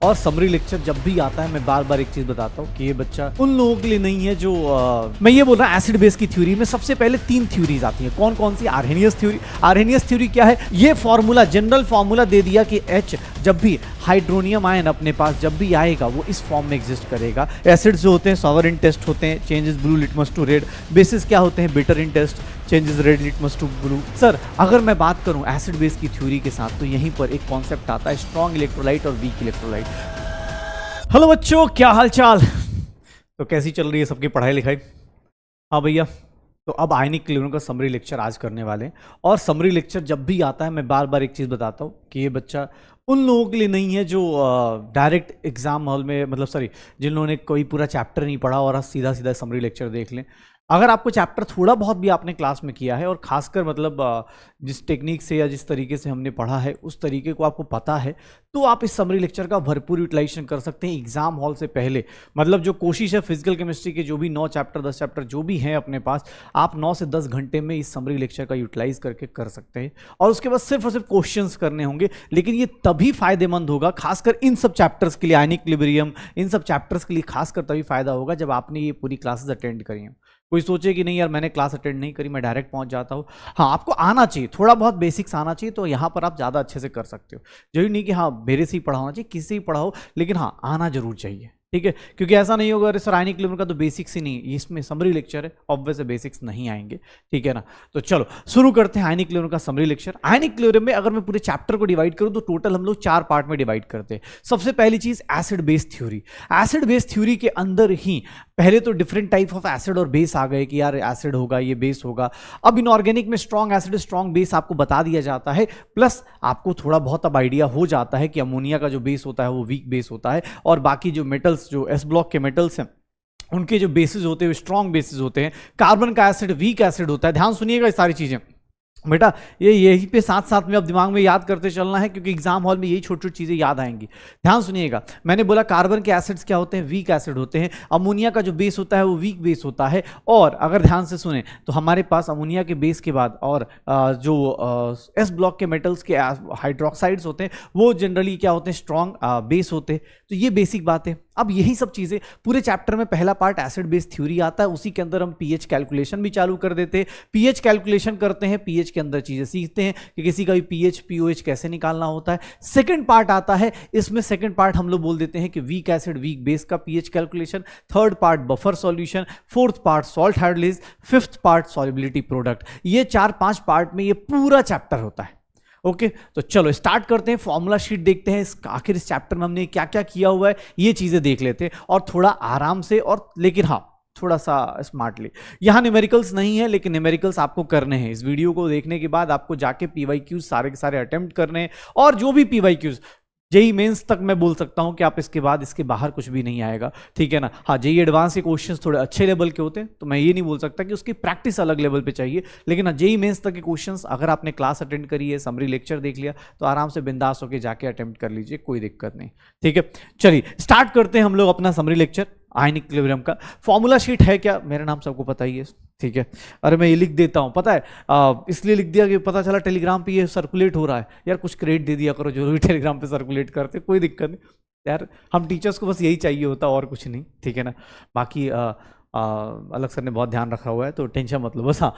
और summary lecture जब भी आता है मैं बार बार एक चीज बताता हूँ कि ये बच्चा उन लोगों के लिए नहीं है जो मैं ये बोल रहा हूँ एसिड बेस की थ्योरी में सबसे पहले 3 थ्योरीज आती हैं। कौन कौन सी? Arrhenius theory. आर्हेनियस थ्योरी क्या है? ये फॉर्मूला, जनरल फॉर्मूला दे दिया कि H जब भी हाइड्रोनियम आयन अपने पास जब भी आएगा वो इस फॉर्म में एग्जिस्ट करेगा। एसिड्स जो होते हैं सॉवरिन टेस्ट होते हैं, changes blue litmus to red. Bases क्या होते हैं? Bitter in taste, changes red litmus to blue. Sir अगर मैं बात करूं एसिड बेस की थ्योरी के साथ तो यहीं पर एक कॉन्सेप्ट आता है स्ट्रॉन्ग इलेक्ट्रोलाइट और वीक इलेक्ट्रोलाइट। हेलो बच्चों, क्या हाल चाल? तो कैसी चल रही है सबकी पढ़ाई लिखाई? हाँ भैया, तो अब आयनिक क्लोरीन का समरी लेक्चर आज करने वाले हैं। और समरी लेक्चर जब भी आता है मैं बार बार एक चीज़ बताता हूँ कि ये बच्चा उन लोगों के लिए नहीं है जो डायरेक्ट एग्जाम हॉल में, मतलब सॉरी, जिन लोगों ने कोई पूरा चैप्टर नहीं पढ़ा और सीधा सीधा समरी लेक्चर देख लें। अगर आपको चैप्टर थोड़ा बहुत भी आपने क्लास में किया है और खासकर मतलब जिस टेक्निक से या जिस तरीके से हमने पढ़ा है उस तरीके को आपको पता है तो आप इस समरी लेक्चर का भरपूर यूटिलाइजेशन कर सकते हैं एग्जाम हॉल से पहले। मतलब जो कोशिश है फिजिकल केमिस्ट्री के जो भी 9 चैप्टर 10 चैप्टर जो भी हैं अपने पास, आप 9 से 10 घंटे में इस समरी लेक्चर का यूटिलाइज करके कर सकते हैं। और उसके बाद सिर्फ और सिर्फ क्वेश्चंस करने होंगे, लेकिन ये तभी फायदेमंद होगा खासकर इन सब चैप्टर्स के लिए, आयनिक इक्विलिब्रियम इन सब चैप्टर्स के लिए खासकर तभी फायदा होगा जब आपने ये पूरी क्लासेस अटेंड करी हैं। कोई सोचे कि नहीं यार मैंने क्लास अटेंड नहीं करी, मैं डायरेक्ट पहुंच जाता हूँ। हाँ, आपको आना चाहिए, थोड़ा बहुत बेसिक्स आना चाहिए, तो यहाँ पर आप ज़्यादा अच्छे से कर सकते हो। जरूरी नहीं कि हाँ मेरे से ही पढ़ा होना चाहिए, किसी से ही पढ़ा हो, लेकिन हाँ आना जरूर चाहिए, ठीक है? क्योंकि ऐसा नहीं होगा अरे सर आयनिक क्लोरीन का तो बेसिक्स ही नहीं, इसमें समरी लेक्चर है, ऑब्वियस बेसिक्स नहीं आएंगे, ठीक है ना? तो चलो शुरू करते हैं आयनिक क्लोरीन का समरी लेक्चर। आयनिक क्लोरीन में अगर मैं पूरे चैप्टर को डिवाइड करूं तो टोटल हम लोग 4 पार्ट में डिवाइड करते हैं। सबसे पहली चीज acid base theory. Acid base theory के अंदर ही पहले तो डिफरेंट टाइप ऑफ एसिड और बेस आ गए कि यार एसिड होगा, ये बेस होगा। अब इनऑर्गेनिक में स्ट्रॉन्ग एसिड स्ट्रॉन्ग बेस आपको बता दिया जाता है, प्लस आपको थोड़ा बहुत अब आइडिया हो जाता है कि अमोनिया का जो बेस होता है वो वीक बेस होता है, और बाकी जो मेटल्स, जो एस ब्लॉक के मेटल्स हैं उनके जो बेसिस होते हैं वो स्ट्रॉन्ग बेसिस होते हैं। कार्बन का एसिड वीक एसिड होता है। ध्यान सुनिएगा ये सारी चीजें बेटा, ये यही पे साथ साथ में अब दिमाग में याद करते चलना है, क्योंकि एग्जाम हॉल में यही छोटी छोटी चीजें याद आएंगी। ध्यान सुनिएगा, मैंने बोला कार्बन के एसिड्स क्या होते हैं? वीक एसिड होते हैं। अमोनिया का जो बेस होता है वो वीक बेस होता है। और अगर ध्यान से सुने तो हमारे पास अमोनिया के बेस के बाद और जो एस ब्लॉक के मेटल्स के हाइड्रोक्साइड्स होते हैं वो जनरली क्या होते हैं? स्ट्रॉन्ग बेस होते हैं। तो ये बेसिक बात है। अब यही सब चीजें पूरे चैप्टर में पहला पार्ट एसिड बेस थ्योरी आता है, उसी के अंदर हम पीएच कैलकुलेशन भी चालू कर देते हैं। पीएच कैलकुलेशन करते हैं, पीएच के अंदर चीजें सीखते हैं कि किसी का भी पीएच पीओएच कैसे निकालना होता है। सेकंड पार्ट आता है, इसमें सेकंड पार्ट हम लोग बोल देते हैं कि वीक एसिड वीक बेस का pH calculation. Third part buffer solution, fourth part salt hydrolyse, fifth part solubility product. ये 4-5 पार्ट में ये पूरा चैप्टर होता है। ओके, तो चलो स्टार्ट करते हैं। फॉर्मूला शीट देखते हैं, आखिर इस चैप्टर में हमने क्या क्या किया हुआ है ये चीजें देख लेते हैं, और थोड़ा आराम से, और लेकिन हाँ थोड़ा सा स्मार्टली। यहाँ न्यूमेरिकल्स नहीं है, लेकिन न्यूमेरिकल्स आपको करने हैं। इस वीडियो को देखने के बाद आपको जाके पीवाईक्यूज सारे के सारे अटेम्प्ट करने हैं, और जो भी पीवाईक्यूज जेई मेंस तक मैं बोल सकता हूं कि आप इसके बाद इसके बाहर कुछ भी नहीं आएगा, ठीक है ना? हाँ, जेई एडवांस के क्वेश्चंस थोड़े अच्छे लेवल के होते हैं, तो मैं ये नहीं बोल सकता कि उसकी प्रैक्टिस अलग लेवल पे चाहिए, लेकिन हाँ जेई मेंस तक के क्वेश्चंस अगर आपने क्लास अटेंड करी है, समरी लेक्चर देख लिया, तो आराम से बिंदास होकर जाके अटेम्प्ट कर लीजिए, कोई दिक्कत नहीं, ठीक है? चलिए स्टार्ट करते हैं हम लोग अपना समरी लेक्चर। आयनिक इक्विलिब्रियम का फॉर्मूला शीट है क्या? मेरा नाम सबको पता ही है, ठीक है? अरे मैं ये लिख देता हूँ, पता है इसलिए लिख दिया कि पता चला टेलीग्राम पे ये सर्कुलेट हो रहा है। यार कुछ क्रेडिट दे दिया करो, जो भी टेलीग्राम पे सर्कुलेट करते, कोई दिक्कत नहीं यार, हम टीचर्स को बस यही चाहिए होता और कुछ नहीं, ठीक है ना? बाकी अलग सर ने बहुत ध्यान रखा हुआ है, तो टेंशन मत लो बस। हाँ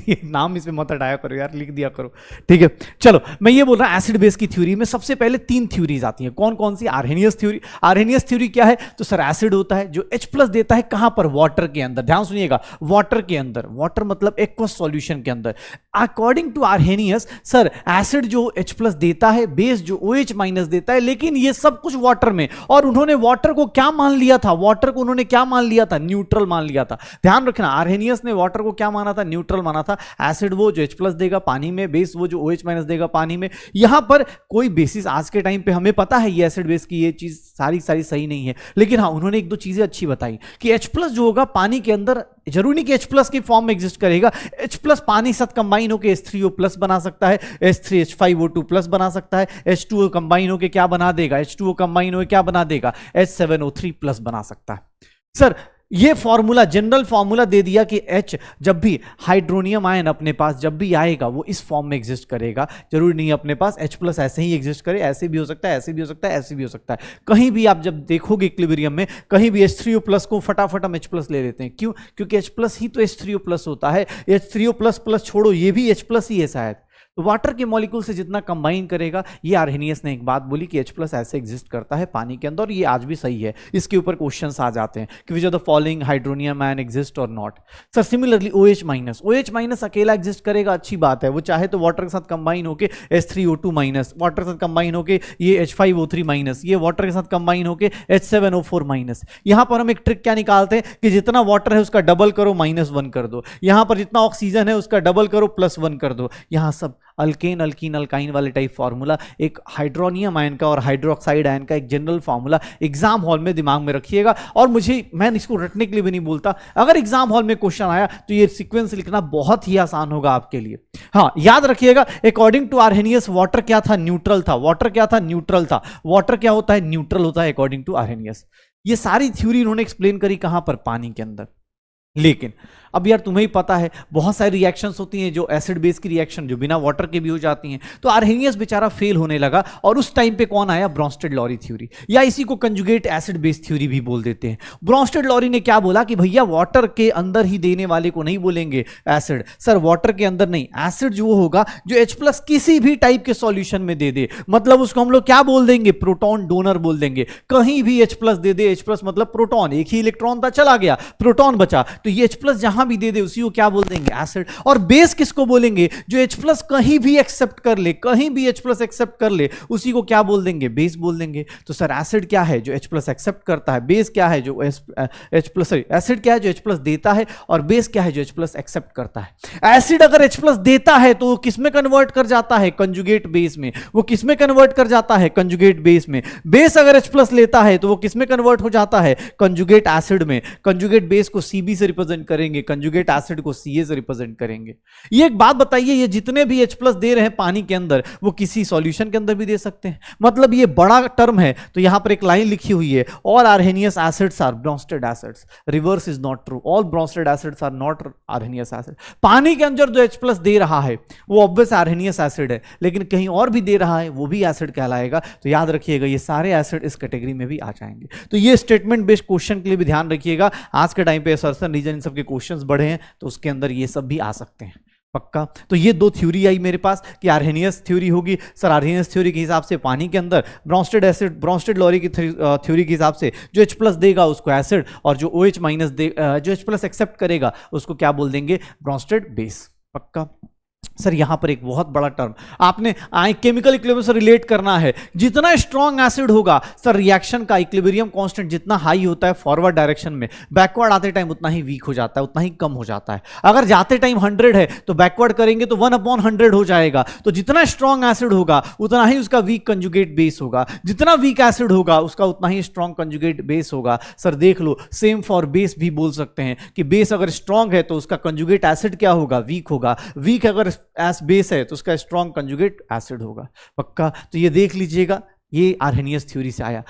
ये नाम इसमें मत हटाया करो यार, लिख दिया करो, ठीक है? चलो मैं ये बोल रहा हूँ एसिड बेस की थ्योरी में सबसे पहले 3 थ्योरीज आती हैं। कौन कौन सी? Arrhenius theory. आर्हेनियस थ्योरी क्या है? तो सर एसिड होता है जो H+ देता है, कहां पर? वाटर के अंदर। ध्यान सुनिएगा, वाटर के अंदर, वाटर मतलब एक्वस सॉल्यूशन के अंदर। According to Arrhenius sir acid जो H+ देता है, बेस जो OH- देता है, लेकिन ये सब कुछ वाटर में। और उन्होंने वाटर को क्या मान लिया था? वाटर को उन्होंने क्या मान लिया था? न्यूट्रल मान लिया था। ध्यान रखना, आर्हेनियस ने वाटर को क्या माना था? न्यूट्रल माना था। एसिड वो जो H+ देगा पानी में, बेस वो जो OH- देगा पानी में। यहां पर कोई बेसिस आज के टाइम पे हमें पता है ये एसिड बेस की ये चीज सारी सही नहीं है, लेकिन हाँ उन्होंने 1-2 चीजें अच्छी बताई कि H+ जो होगा पानी के अंदर, जरूरी नहीं कि H+ की फॉर्म में एग्जिस्ट करेगा, H+ पानी साथ कंबाइन होकर H3O+ बना सकता है, H3H5O2+ बना सकता है, H2O कंबाइन होकर क्या बना देगा? H2O कंबाइन होकर क्या बना देगा? H7O3+ बना सकता है। सर ये फॉर्मूला, जनरल फॉर्मूला दे दिया कि H जब भी हाइड्रोनियम आयन अपने पास जब भी आएगा वो इस फॉर्म में एग्जिस्ट करेगा। जरूरी नहीं अपने पास H प्लस ऐसे ही एग्जिस्ट करे, ऐसे भी हो सकता है, ऐसे भी हो सकता है, ऐसे भी हो सकता है। कहीं भी आप जब देखोगे इक्विलिब्रियम में कहीं भी H3O प्लस को फटाफट हम H प्लस ले लेते हैं। क्यों? क्योंकि H प्लस ही तो H3O प्लस होता है। H3O प्लस प्लस छोड़ो, ये भी H प्लस ही है शायद। तो वाटर के मॉलिक्यूल से जितना कंबाइन करेगा, ये आर्हेनियस ने एक बात बोली कि H प्लस ऐसे एग्जिस्ट करता है पानी के अंदर, और ये आज भी सही है। इसके ऊपर क्वेश्चंस आ जाते हैं कि which are the following hydronium ion exist और not. Sir similarly OH minus, OH minus अकेला एग्जिस्ट करेगा, अच्छी बात है। वो चाहे तो वाटर के साथ कंबाइन होके H3O2 माइनस, वाटर के साथ कंबाइन होके ये H5O3 माइनस, ये वाटर के साथ कंबाइन होके H7O4 माइनस। यहां पर हम एक ट्रिक क्या निकालते हैं कि जितना वाटर है उसका डबल करो, -1 कर दो। यहां पर जितना ऑक्सीजन है उसका डबल करो, +1 कर दो। यहां सब अल्केन अल्कीन अल्काइन वाले टाइप फार्मूला, एक हाइड्रोनियम आयन का और हाइड्रोक्साइड आयन का एक जनरल फार्मूला एग्जाम हॉल में दिमाग में रखिएगा। और मैं इसको रटने के लिए भी नहीं बोलता, अगर एग्जाम हॉल में क्वेश्चन आया तो ये सीक्वेंस लिखना बहुत ही आसान होगा आपके लिए। हाँ, याद रखिएगा, अकॉर्डिंग टू आर्हेनियस वाटर क्या था? न्यूट्रल था। वाटर क्या था? न्यूट्रल था। वाटर क्या होता है? न्यूट्रल होता है अकॉर्डिंग टू आर्हेनियस। ये सारी थ्योरी इन्होंने एक्सप्लेन करी कहां पर? पानी के अंदर। लेकिन अब यार तुम्हें ही पता है बहुत सारी रिएक्शंस होती हैं जो एसिड बेस की रिएक्शन, जो बिना वाटर के भी हो जाती हैं। तो आर्हेनियस बेचारा फेल होने लगा, और उस टाइम पे कौन आया? ब्रॉन्स्टेड-लॉरी थ्योरी, या इसी को कंजुगेट एसिड बेस थ्योरी भी बोल देते हैं। ब्रॉन्स्टेड-लॉरी ने क्या बोला कि भैया वाटर के अंदर ही देने वाले को नहीं बोलेंगे एसिड। सर वाटर के अंदर नहीं, एसिड जो होगा जो H प्लस किसी भी टाइप के सॉल्यूशन में दे दे, मतलब उसको हम लोग क्या बोल देंगे? प्रोटॉन डोनर बोल देंगे। कहीं भी H प्लस दे दे, H प्लस मतलब प्रोटॉन, एक ही इलेक्ट्रॉन था चला गया, प्रोटॉन बचा, तो ये H प्लस जहां भी दे दे उसी को क्या बोल देंगे? एसिड। और बेस किसको बोलेंगे? जो H प्लस कहीं भी एक्सेप्ट कर ले, कहीं भी H प्लस एक्सेप्ट कर ले, उसी को क्या बोल देंगे? बेस बोल देंगे। तो सर एसिड क्या है? जो H प्लस एक्सेप्ट करता है। बेस क्या है? जो H प्लस, सॉरी एसिड क्या है? जो H प्लस देता है। और बेस क्या है? जो H प्लस एक्सेप्ट करता है। एसिड अगर H प्लस देता है तो वो किस में कन्वर्ट कर जाता है? कंजुगेट बेस में। वो किस में कन्वर्ट कर जाता है? कंजुगेट बेस में। बेस अगर H प्लस लेता है तो वो किस में कन्वर्ट हो जाता है? कंजुगेट एसिड में। कंजुगेट बेस को Cb से रिप्रेजेंट करेंगे, कंजुगेट एसिड को Ca से रिप्रेजेंट करेंगे। ये एक बात बताइए, ये जितने भी H प्लस दे रहे हैं पानी के अंदर, वो किसी सॉल्यूशन के अंदर भी दे सकते हैं। मतलब ये बड़ा टर्म है। तो यहां पर एक लाइन लिखी हुई है, all Arrhenius acids are Bronsted acids. Reverse is not true, all Bronsted acids are not Arrhenius acid. पानी के अंदर जो H प्लस दे रहा है वो ऑब्वियस आर्हेनियस एसिड है, लेकिन कहीं और भी दे रहा है वो भी एसिड कहलाएगा। तो याद रखिएगा ये सारे एसिड इस कैटेगरी में भी आ जाएंगे। तो ये स्टेटमेंट बेस्ड क्वेश्चन के लिए भी ध्यान रखिएगा। आज के टाइम पे असरसन रीजन इन सबके क्वेश्चंस बढ़े हैं, तो उसके अंदर ये सब भी आ सकते हैं पक्का। तो ये दो थ्योरी आई मेरे पास कि आर्हेनियस थ्योरी होगी। सर आर्हेनियस थ्योरी के हिसाब से पानी के अंदर ब्रॉन्स्टेड एसिड, ब्रॉन्स्टेड-लॉरी की थ्योरी के हिसाब से जो H प्लस देगा उसको एसिड, और जो OH माइनस दे, जो H प्लस एक्सेप्ट करेगा उसको क्या बोल देंगे? Brønsted base. पक्का। सर यहां पर एक बहुत बड़ा टर्म आपने केमिकल इक्विलिब्रियम से रिलेट करना है। जितना स्ट्रॉन्ग एसिड होगा सर, रिएक्शन का इक्विलिब्रियम कांस्टेंट जितना हाई होता है फॉरवर्ड डायरेक्शन में, बैकवर्ड आते टाइम उतना ही वीक हो जाता है, उतना ही कम हो जाता है। अगर जाते टाइम 100 है तो बैकवर्ड करेंगे तो 1/100 हो जाएगा। तो जितना स्ट्रॉन्ग एसिड होगा उतना ही उसका वीक कंजुगेट बेस होगा, जितना वीक एसिड होगा उसका उतना ही स्ट्रॉन्ग कंजुगेट बेस होगा। सर देख लो, सेम फॉर बेस भी बोल सकते हैं कि बेस अगर स्ट्रॉन्ग है तो उसका कंजुगेट एसिड क्या होगा? वीक होगा। वीक अगर एस बेस है तो उसका स्ट्रॉन्ग कंजुगेट एसिड होगा। पक्का। तो ये देख लीजिएगा, ये आर्हेनियस थ्योरी से आया।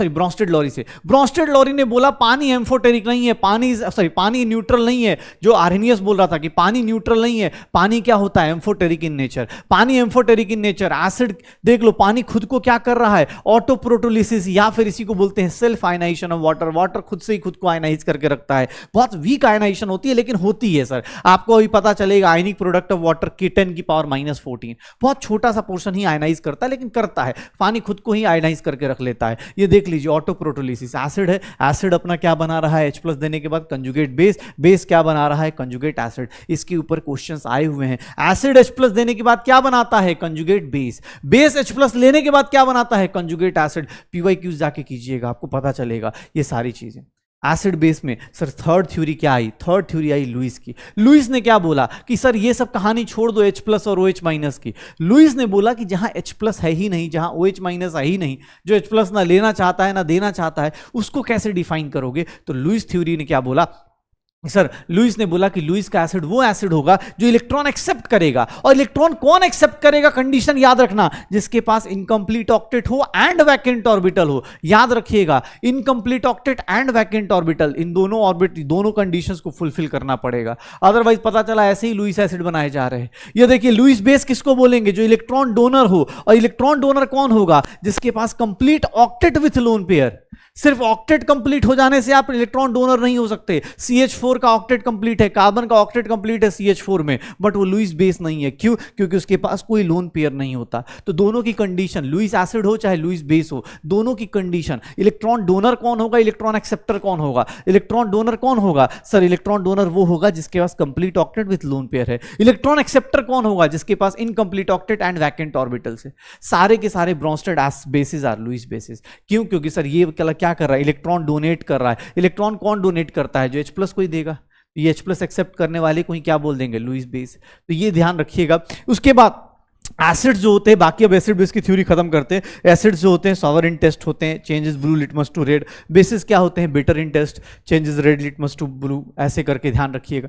ब्रॉन्स्टेड-लॉरी से। ब्रॉन्स्टेड-लॉरी ने बोला पानी एम्फोटेरिक नहीं है, पानी न्यूट्रल नहीं है। जो आर्हेनियस बोल रहा था कि पानी न्यूट्रल नहीं है, पानी क्या होता है? Amphoteric in nature. पानी एम्फोटेरिक इन नेचर। एसिड देख लो, पानी खुद को क्या कर रहा है? ऑटो प्रोटोलिसिस, या फिर इसी को बोलते हैं self ionization of water. Water खुद से ही खुद को आयनाइज करके रखता है। बहुत वीक आयनाइजेशन होती है, लेकिन होती है सर। आपको अभी पता चलेगा आयनिक प्रोडक्ट ऑफ वाटर की 10 की पावर -14, बहुत छोटा सा पोर्शन ही आयनाइज करता है, लेकिन करता है। पानी खुद को ही आयनाइज करके रख लेता है। ये देख लीजिए, ऑटो प्रोटोलिसिस। एसिड है, एसिड अपना क्या बना रहा है? H प्लस देने के बाद कंजुगेट बेस, बेस क्या बना रहा है? Conjugate acid. इसके ऊपर क्वेश्चंस आए हुए हैं। एसिड H प्लस देने के बाद क्या बनाता है? Conjugate base. Base H plus लेने के बाद क्या बनाता है? Conjugate acid. PYQ जाके कीजिएगा, आपको पता चलेगा ये सारी चीजें। एसिड बेस में सर थर्ड थ्योरी क्या आई? थर्ड थ्योरी आई लुईस की। लुईस ने क्या बोला कि सर ये सब कहानी छोड़ दो H प्लस और OH माइनस की। लुईस ने बोला कि जहां H प्लस है ही नहीं, जहां OH माइनस है ही नहीं, जो H प्लस ना लेना चाहता है ना देना चाहता है, उसको कैसे डिफाइन करोगे? तो लुईस थ्योरी ने क्या बोला सर लुईस ने बोला कि लुईस का एसिड वो एसिड होगा जो इलेक्ट्रॉन एक्सेप्ट करेगा, और इलेक्ट्रॉन कौन एक्सेप्ट करेगा, कंडीशन याद रखना, जिसके पास इनकम्प्लीट ऑक्टेट हो एंड वैकेंट ऑर्बिटल हो। याद रखिएगा, incomplete octet and vacant orbital, इन दोनों ऑर्बिट, दोनों कंडीशंस को फुलफिल करना पड़ेगा, अदरवाइज पता चला ऐसे ही लुईस एसिड बनाए जा रहे हैं। ये देखिए लुईस बेस किसको बोलेंगे, जो इलेक्ट्रॉन डोनर हो, और इलेक्ट्रॉन डोनर कौन होगा, जिसके पास complete octet with lone pair. सिर्फ ऑक्टेट कंप्लीट हो जाने से आप इलेक्ट्रॉन डोनर नहीं हो सकते। CH4 का ऑक्टेट कंप्लीट है, कार्बन का ऑक्टेट कंप्लीट है CH4 में, बट वो लुईस बेस नहीं है। क्यों? क्योंकि उसके पास कोई लोन पेयर नहीं होता। तो दोनों की कंडीशन, लुईस एसिड हो चाहे लुईस बेस हो, दोनों की कंडीशन, इलेक्ट्रॉन डोनर कौन होगा, इलेक्ट्रॉन एक्सेप्टर कौन होगा। इलेक्ट्रॉन डोनर कौन होगा सर, इलेक्ट्रॉन डोनर वो होगा जिसके पास complete octet with lone pair है। इलेक्ट्रॉन एक्सेप्टर कौन होगा, जिसके पास incomplete octet and vacant orbitals है। सारे के सारे Bronsted bases are Lewis bases. क्यों? क्योंकि सर ये क्या कर रहा है, इलेक्ट्रॉन डोनेट कर रहा है। इलेक्ट्रॉन कौन डोनेट करता है, जो H+ को ही देगा। ये H+ एक्सेप्ट करने वाले को ही क्या बोल देंगे, लुईस बेस। तो ये ध्यान रखिएगा। उसके बाद एसिड्स जो होते हैं, बाकी अब एसिड बेस की थ्योरी खत्म करते हैं। एसिड्स जो होते हैं सॉवर इन टेस्ट होते हैं, changes blue litmus to red. Bases क्या होते हैं, bitter in taste, changes red litmus to blue. ऐसे करके ध्यान रखिएगा,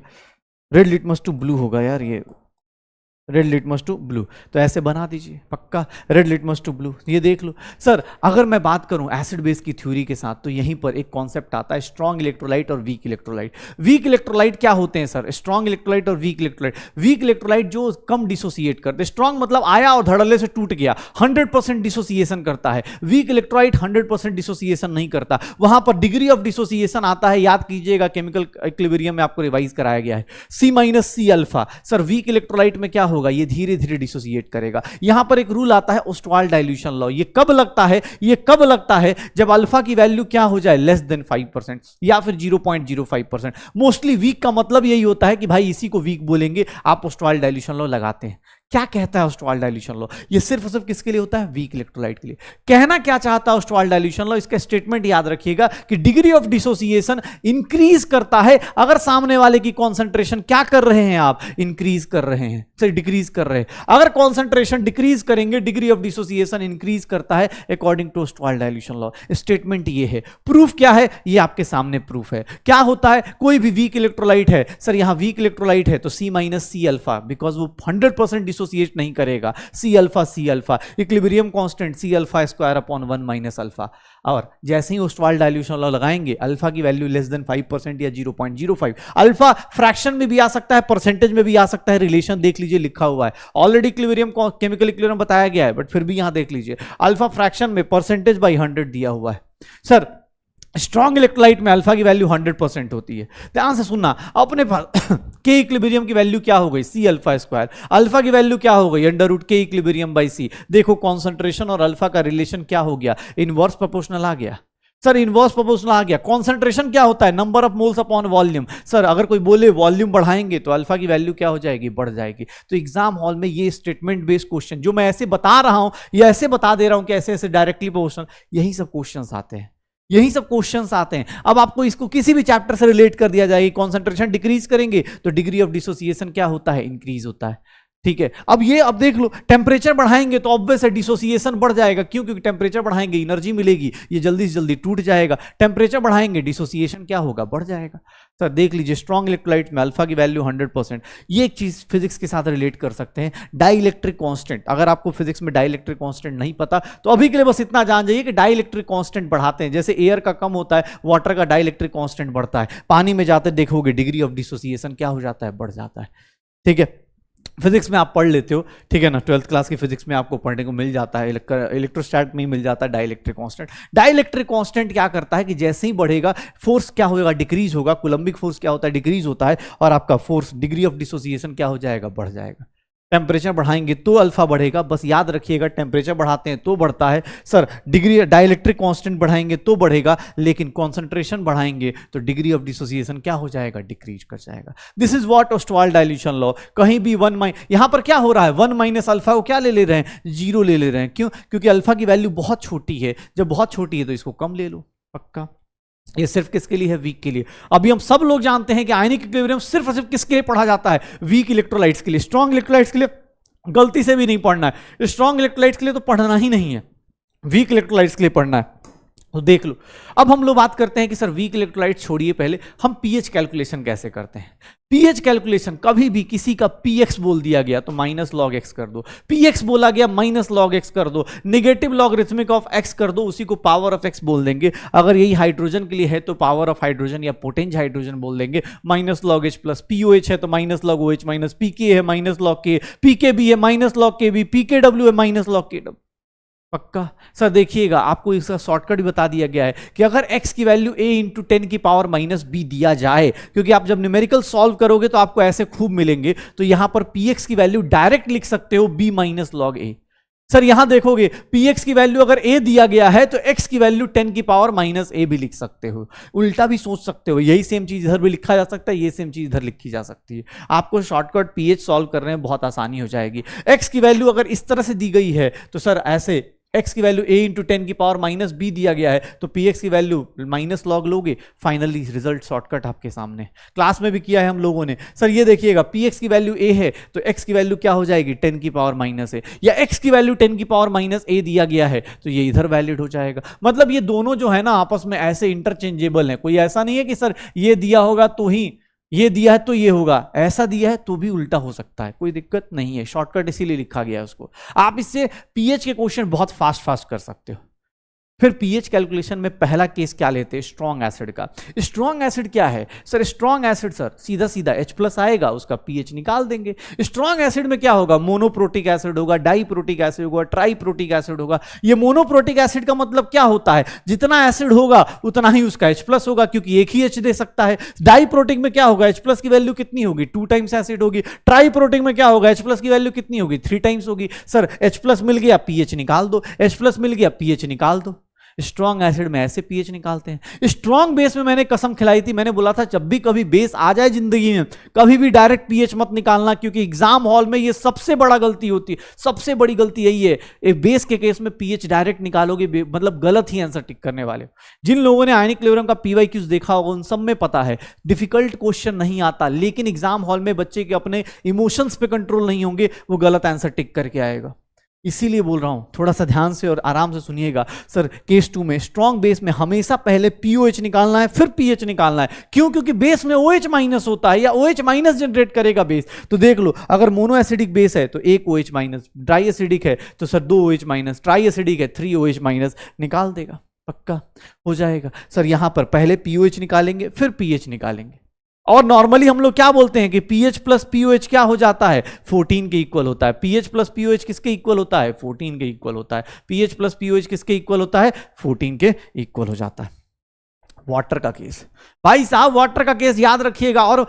रेड लिटमस टू ब्लू होगा यार, ये रेड लिटमस टू ब्लू, तो ऐसे बना दीजिए पक्का, रेड लिटमस टू ब्लू। ये देख लो सर, अगर मैं बात करूं एसिड बेस की थ्योरी के साथ, तो यहीं पर एक कॉन्सेप्ट आता है स्ट्रॉन्ग इलेक्ट्रोलाइट और वीक इलेक्ट्रोलाइट। वीक इलेक्ट्रोलाइट क्या होते हैं सर, स्ट्रॉन्ग इलेक्ट्रोलाइट और वीक इलेक्ट्रोलाइट। वीक इलेक्ट्रोलाइट जो कम डिसोसिएट करते हैं, स्ट्रॉन्ग मतलब आया और धड़ल्ले से टूट गया, 100% डिसोसिएशन करता है। वीक इलेक्ट्रोलाइट 100% डिसोसिएशन नहीं करता, वहां पर डिग्री ऑफ डिसोसिएशन आता है। याद कीजिएगा, केमिकल इक्विलिब्रियम में आपको रिवाइज कराया गया है, C- alpha. Sir weak electrolyte में क्या होगा, ये धीरे धीरे डिसोसिएट करेगा। यहां पर एक रूल आता है ओस्टवाल्ड डाइल्यूशन लॉ। ये कब लगता है, ये कब लगता है, जब अल्फा की वैल्यू क्या हो जाए, लेस देन 5% या फिर 0.05%। मोस्टली वीक का मतलब यही होता है कि भाई इसी को वीक बोलेंगे। आप ओस्टवाल्ड डाइल्यूशन लॉ लगाते हैं। क्या कहता है ओस्टवाल्ड डाइल्यूशन लॉ, ये सिर्फ और सिर्फ किसके लिए होता है, वीक इलेक्ट्रोलाइट के लिए। कहना क्या चाहता है ओस्टवाल्ड डाइल्यूशन लॉ, इसका स्टेटमेंट याद रखिएगा कि डिग्री ऑफ डिसोसिएशन इंक्रीज करता है अगर सामने वाले की कॉन्सेंट्रेशन क्या कर रहे हैं आप, इंक्रीज कर रहे हैं, सर डिक्रीज कर रहे हैं। अगर कॉन्सेंट्रेशन डिक्रीज करेंगे, डिग्री ऑफ डिसोसिएशन इंक्रीज करता है according to Ostwald dilution law. Statement ये है। प्रूफ क्या है, ये आपके सामने प्रूफ है। क्या होता है, कोई भी वीक इलेक्ट्रोलाइट है, सर यहां वीक इलेक्ट्रोलाइट है तो C- अल्फा, बिकॉज वो 100% डिसोसिएट नहीं करेगा। C alpha, equilibrium constant C⁴/1 - alpha. और जैसे ही ओस्टवाल्ड डाइल्यूशन लॉ लगाएंगे, अल्फा की वैल्यू लेस देन 5% या 0.05। अल्फा फ्रैक्शन में भी आ सकता है, परसेंटेज में भी आ सकता है। रिलेशन देख लीजिए, लिखा हुआ है ऑलरेडी, इक्विलिब्रियम केमिकल इक्विलिब्रियम बताया गया है, बट फिर भी यहां देख लीजिए, अल्फा फ्रैक्शन में परसेंटेज बाई 100 दिया हुआ है। सर स्ट्रॉन्ग इलेक्ट्रोलाइट में अल्फा की वैल्यू 100% होती है। ध्यान से सुनना, अपने पास के इक्विलिब्रियम की वैल्यू क्या हो गई, C⁴। अल्फा की वैल्यू क्या हो गई, √K इक्विलिब्रियम बाई C। देखो कॉन्सेंट्रेशन और अल्फा का रिलेशन क्या हो गया, इनवर्स प्रोपोर्शनल आ गया। सर इनवर्स प्रोपोर्शनल आ गया। कॉन्सेंट्रेशन क्या होता है, number of moles upon volume. Sir अगर कोई बोले वॉल्यूम बढ़ाएंगे तो अल्फा की वैल्यू क्या हो जाएगी, बढ़ जाएगी। तो एग्जाम हॉल में ये स्टेटमेंट बेस्ड क्वेश्चन जो मैं ऐसे बता रहा हूं या ऐसे बता दे रहा हूं कि ऐसे ऐसे डायरेक्टली प्रोपोर्शनल, यही सब क्वेश्चंस आते हैं, यही सब क्वेश्चंस आते हैं। अब आपको इसको किसी भी चैप्टर से रिलेट कर दिया जाएगा, कॉन्सेंट्रेशन डिक्रीज करेंगे तो डिग्री ऑफ डिसोसिएशन क्या होता है, इंक्रीज होता है। ठीक है, अब देख लो, टेम्परेचर बढ़ाएंगे तो ऑब्वियस है डिसोसिएशन बढ़ जाएगा। क्यों? क्योंकि टेम्परेचर बढ़ाएंगे एनर्जी मिलेगी, ये जल्दी से जल्दी टूट जाएगा। टेम्परेचर बढ़ाएंगे डिसोसिएशन क्या होगा, बढ़ जाएगा। सर देख लीजिए, स्ट्रॉन्ग इलेक्ट्रोलाइट में अल्फा की वैल्यू 100%। ये एक चीज फिजिक्स के साथ रिलेट कर सकते हैं, डाइइलेक्ट्रिक कांस्टेंट। अगर आपको फिजिक्स में डाइइलेक्ट्रिक कांस्टेंट नहीं पता तो अभी के लिए बस इतना जान जाइए कि डाइइलेक्ट्रिक कांस्टेंट बढ़ाते हैं। जैसे एयर का कम होता है, वाटर का डाइइलेक्ट्रिक कांस्टेंट बढ़ता है। पानी में जाते देखोगे डिग्री ऑफ डिसोसिएशन क्या हो जाता है, बढ़ जाता है। ठीक है, फिजिक्स में आप पढ़ लेते हो, ठीक है ना, 12th क्लास की फिजिक्स में आपको पढ़ने को मिल जाता है, इलेक्ट्रोस्टैट में ही मिल जाता है डाइइलेक्ट्रिक कांस्टेंट। डाइइलेक्ट्रिक कांस्टेंट क्या करता है कि जैसे ही बढ़ेगा फोर्स क्या होगा, डिक्रीज होगा। कूलम्बिक फोर्स क्या होता है, डिक्रीज होता है, और आपका फोर्स डिग्री ऑफ डिसोसिएशन क्या हो जाएगा, बढ़ जाएगा। टेम्परेचर बढ़ाएंगे तो अल्फा बढ़ेगा, बस याद रखिएगा, टेम्परेचर बढ़ाते हैं तो बढ़ता है। सर डिग्री डाइइलेक्ट्रिक कांस्टेंट बढ़ाएंगे तो बढ़ेगा, लेकिन कॉन्सेंट्रेशन बढ़ाएंगे तो डिग्री ऑफ डिसोसिएशन क्या हो जाएगा, डिक्रीज कर जाएगा। This is what Ostwald dilution law. कहीं भी यहां पर क्या हो रहा है, 1 - अल्फा को क्या ले रहे हैं, 0 ले रहे हैं। क्यों? क्योंकि अल्फा की वैल्यू बहुत छोटी है। जब बहुत छोटी है तो इसको कम ले लो, पक्का। ये सिर्फ किसके लिए है, वीक के लिए। अभी हम सब लोग जानते हैं कि आयनिक इक्विलिब्रियम सिर्फ और सिर्फ किसके लिए पढ़ा जाता है, वीक इलेक्ट्रोलाइट्स के लिए। स्ट्रॉन्ग इलेक्ट्रोलाइट्स के लिए गलती से भी नहीं पढ़ना है। स्ट्रॉन्ग इलेक्ट्रोलाइट्स के लिए तो पढ़ना ही नहीं है, वीक इलेक्ट्रोलाइट्स के लिए पढ़ना है। तो देख लो, अब हम लोग बात करते हैं कि सर वीक इलेक्ट्रोलाइट छोड़िए, पहले हम पीएच कैलकुलेशन कैसे करते हैं। पीएच कैलकुलेशन कभी भी किसी का पीएक्स बोल दिया गया तो माइनस लॉग एक्स कर दो, पीएक्स बोला गया माइनस लॉग एक्स कर दो, नेगेटिव लॉगरिथमिक ऑफ एक्स कर दो, उसी को पावर ऑफ एक्स बोल देंगे। अगर यही हाइड्रोजन के लिए है तो पावर ऑफ हाइड्रोजन या पोटेंज हाइड्रोजन बोल देंगे। Minus log H plus pOH है तो माइनस लॉग ओएच, माइनस पीके है माइनस लॉग के, पीके बी है माइनस लॉग के बी, पीके डब्ल्यू है माइनस लॉग के डब्ल्यू। पक्का सर देखिएगा, आपको इसका शॉर्टकट भी बता दिया गया है कि अगर x की वैल्यू a इंटू 10 की पावर माइनस b दिया जाए, क्योंकि आप जब न्यूमेरिकल सॉल्व करोगे तो आपको ऐसे खूब मिलेंगे, तो यहां पर px की वैल्यू डायरेक्ट लिख सकते हो b minus log a। Sir यहां देखोगे px की वैल्यू अगर a दिया गया है तो x की वैल्यू 10 की पावर माइनस a भी लिख सकते हो, उल्टा भी सोच सकते हो, यही सेम चीज इधर भी लिखा जा सकता है, ये सेम चीज इधर लिखी जा सकती है। आपको शॉर्टकट pH सॉल्व करने में बहुत आसानी हो जाएगी। x की वैल्यू अगर इस तरह से दी गई है तो सर ऐसे x की वैल्यू a इंटू 10 की पावर माइनस b दिया गया है तो px की वैल्यू माइनस लॉग लोगे, फाइनली रिजल्ट शॉर्टकट आपके सामने, क्लास में भी किया है हम लोगों ने। सर ये देखिएगा px की वैल्यू a है तो x की वैल्यू क्या हो जाएगी 10 की पावर माइनस a, या x की वैल्यू 10 की पावर माइनस a दिया गया है तो ये इधर वैलिड हो जाएगा। मतलब ये दोनों जो है ना आपस में ऐसे इंटरचेंजेबल है, कोई ऐसा नहीं है कि सर ये दिया होगा तो ही ये दिया है तो ये होगा, ऐसा दिया है तो भी उल्टा हो सकता है, कोई दिक्कत नहीं है, शॉर्टकट इसीलिए लिखा गया है उसको। आप इससे पीएच के क्वेश्चन बहुत फास्ट कर सकते हो। फिर पीएच कैलकुलेशन में पहला केस क्या लेते हैं, स्ट्रॉन्ग एसिड का। स्ट्रॉन्ग एसिड क्या है सर, स्ट्रॉन्ग एसिड सर सीधा सीधा H प्लस आएगा, उसका पीएच निकाल देंगे। स्ट्रॉन्ग एसिड में क्या होगा, मोनोप्रोटिक एसिड होगा, डाइप्रोटिक एसिड होगा, ट्राइप्रोटिक एसिड होगा। ये मोनोप्रोटिक एसिड का मतलब क्या होता है, जितना एसिड होगा उतना ही उसका H प्लस होगा, क्योंकि एक ही H दे सकता है। डाइप्रोटिक में क्या होगा, H प्लस की वैल्यू कितनी होगी, 2 टाइम्स एसिड होगी। ट्राइप्रोटिक में क्या होगा, H प्लस की वैल्यू कितनी होगी, 3 टाइम्स होगी। सर H प्लस मिल गया पीएच निकाल दो, H प्लस मिल गया पीएच निकाल दो। स्ट्रॉन्ग एसिड में ऐसे पीएच निकालते हैं। स्ट्रॉन्ग बेस में मैंने कसम खिलाई थी, मैंने बोला था जब भी कभी बेस आ जाए जिंदगी में कभी भी डायरेक्ट पीएच मत निकालना, क्योंकि एग्जाम हॉल में ये सबसे बड़ा गलती होती है, सबसे बड़ी गलती यही है। एक बेस के केस में पीएच डायरेक्ट निकालोगे मतलब गलत ही आंसर टिक करने वाले। जिन लोगों ने आयनिक इक्विलिब्रियम का पीवाईक्यूज देखा होगा उन सब में पता है डिफिकल्ट क्वेश्चन नहीं आता, लेकिन एग्जाम हॉल में बच्चे के अपने इमोशंस पे कंट्रोल नहीं होंगे, वो गलत आंसर टिक करके आएगा। इसीलिए बोल रहा हूं थोड़ा सा ध्यान से और आराम से सुनिएगा। सर केस 2 में स्ट्रॉन्ग बेस में हमेशा पहले पीओएच निकालना है फिर पीएच निकालना है। क्यों, क्योंकि बेस में OH माइनस होता है या OH माइनस जनरेट करेगा बेस। तो देख लो, अगर मोनो एसिडिक बेस है तो 1 OH माइनस, ड्राई एसिडिक है तो sir 2 OH minus, try acidic है 3 OH माइनस, निकाल देगा, पक्का हो जाएगा। सर यहां पर पहले पीओएच निकालेंगे फिर पीएच निकालेंगे, और नॉर्मली हम लोग क्या बोलते हैं कि pH प्लस पीओएच क्या हो जाता है, 14 के इक्वल होता है। pH प्लस पीओएच किसके इक्वल होता है, 14 के इक्वल होता है। pH प्लस पीओएच किसके इक्वल होता है, 14 के इक्वल हो जाता है। वाटर का केस, भाई साहब वाटर का केस याद रखिएगा। और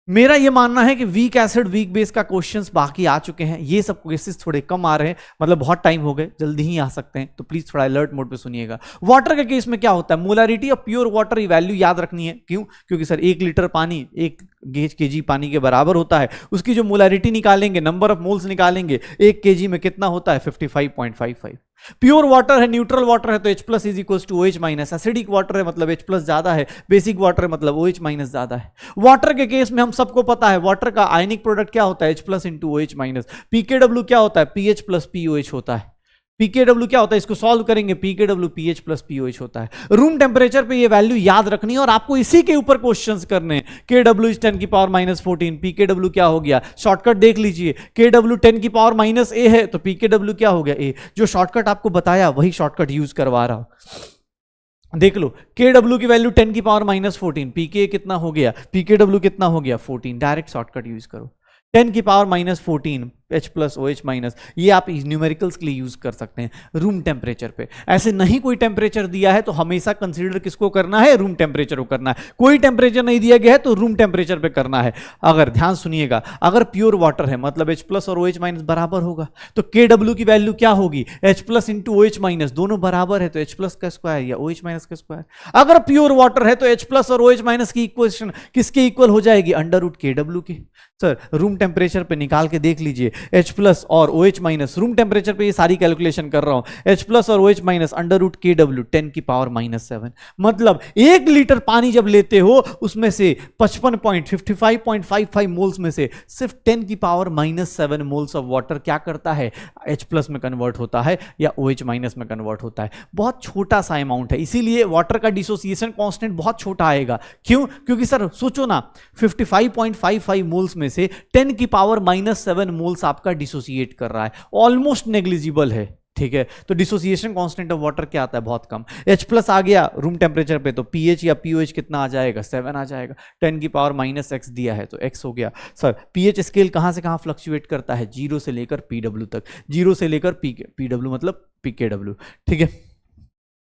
मेरा ये मानना है कि वीक एसिड वीक बेस का क्वेश्चंस बाकी आ चुके हैं, ये सब केसेस थोड़े कम आ रहे हैं, मतलब बहुत टाइम हो गए, जल्दी ही आ सकते हैं, तो प्लीज थोड़ा अलर्ट मोड पे सुनिएगा। वाटर के केस में क्या होता है, मोलरिटी ऑफ प्योर वाटर की वैल्यू याद रखनी है। क्यों, क्योंकि सर 1 लीटर पानी 1 kg पानी के बराबर होता है, उसकी जो मोलरिटी निकालेंगे, नंबर ऑफ मोल्स निकालेंगे, 1 kg में कितना होता है 55.55। प्योर वाटर है, न्यूट्रल वाटर है तो H plus is equal to OH minus, acidic water है मतलब H प्लस ज्यादा है, बेसिक वाटर है मतलब OH माइनस ज्यादा है। वाटर के केस में हम सबको पता है वाटर का आयनिक प्रोडक्ट क्या होता है, H plus into OH minus. pKw क्या होता है, pH प्लस POH होता है। pKw क्या होता है, इसको सॉल्व करेंगे, pKw pH प्लस pOH होता है। रूम टेम्परेचर पे ये वैल्यू याद रखनी है और आपको इसी के ऊपर क्वेश्चंस करने हैं। Kw इज 10 की पावर माइनस 14, pKw क्या हो गया, शॉर्टकट देख लीजिए, Kw 10 की पावर माइनस a है तो pKw क्या हो गया a। जो शॉर्टकट आपको बताया वही शॉर्टकट यूज करवा रहा हूं। देख लो, Kw की वैल्यू 10 की पावर माइनस 14, pK कितना हो गया, pKw कितना हो गया 14, डायरेक्ट शॉर्टकट यूज करो। 10 की power minus 14 H plus OH minus, ये आप न्यूमेरिकल्स के लिए यूज कर सकते हैं रूम टेम्परेचर पे। ऐसे नहीं कोई टेम्परेचर दिया है तो हमेशा कंसीडर किसको करना है, रूम टेम्परेचर को करना है। कोई टेम्परेचर नहीं दिया गया है तो रूम टेम्परेचर पे करना है। अगर ध्यान सुनिएगा, अगर प्योर वाटर है मतलब H प्लस और OH माइनस बराबर होगा तो Kw की वैल्यू क्या होगी, H plus into OH minus, दोनों बराबर है तो H प्लस का स्क्वायर या OH माइनस का स्क्वायर। अगर प्योर वाटर है तो H प्लस और OH माइनस की इक्वेशन किसके इक्वल हो जाएगी, अंडर रूट Kw की। सर रूम टेम्परेचर पे निकाल के देख लीजिए, H प्लस और OH माइनस, रूम टेम्परेचर पे ये सारी कैलकुलेशन कर रहा हूं, H प्लस और OH minus under root KW 10 की पावर -7, मतलब 1 लीटर पानी जब लेते हो उसमें से 55.55 मोल्स में से सिर्फ 10 की पावर -7 मोल्स ऑफ वाटर क्या करता है, H प्लस में कन्वर्ट होता है या OH माइनस में कन्वर्ट होता है। बहुत छोटा सा अमाउंट है, इसीलिए वाटर का डिसोसिएशन कांस्टेंट बहुत छोटा आएगा। क्यों? क्योंकि सर सोचो ना, 55.55 मोल्स में से 10 की पावर -7 मोल्स आपका डिसोसिएट कर रहा है, ऑलमोस्ट नेग्लिजिबल है। ठीक है, तो डिसोसिएशन कांस्टेंट ऑफ वाटर क्या आता है, बहुत कम। H प्लस आ गया रूम टेम्परेचर पे तो pH या POH कितना आ जाएगा, 7 आ जाएगा। 10 की पावर -x दिया है तो x हो गया। सर pH स्केल कहां से कहां फ्लक्चुएट करता है, 0 से लेकर PW तक, 0 से लेकर PW मतलब PKW, ठीक है,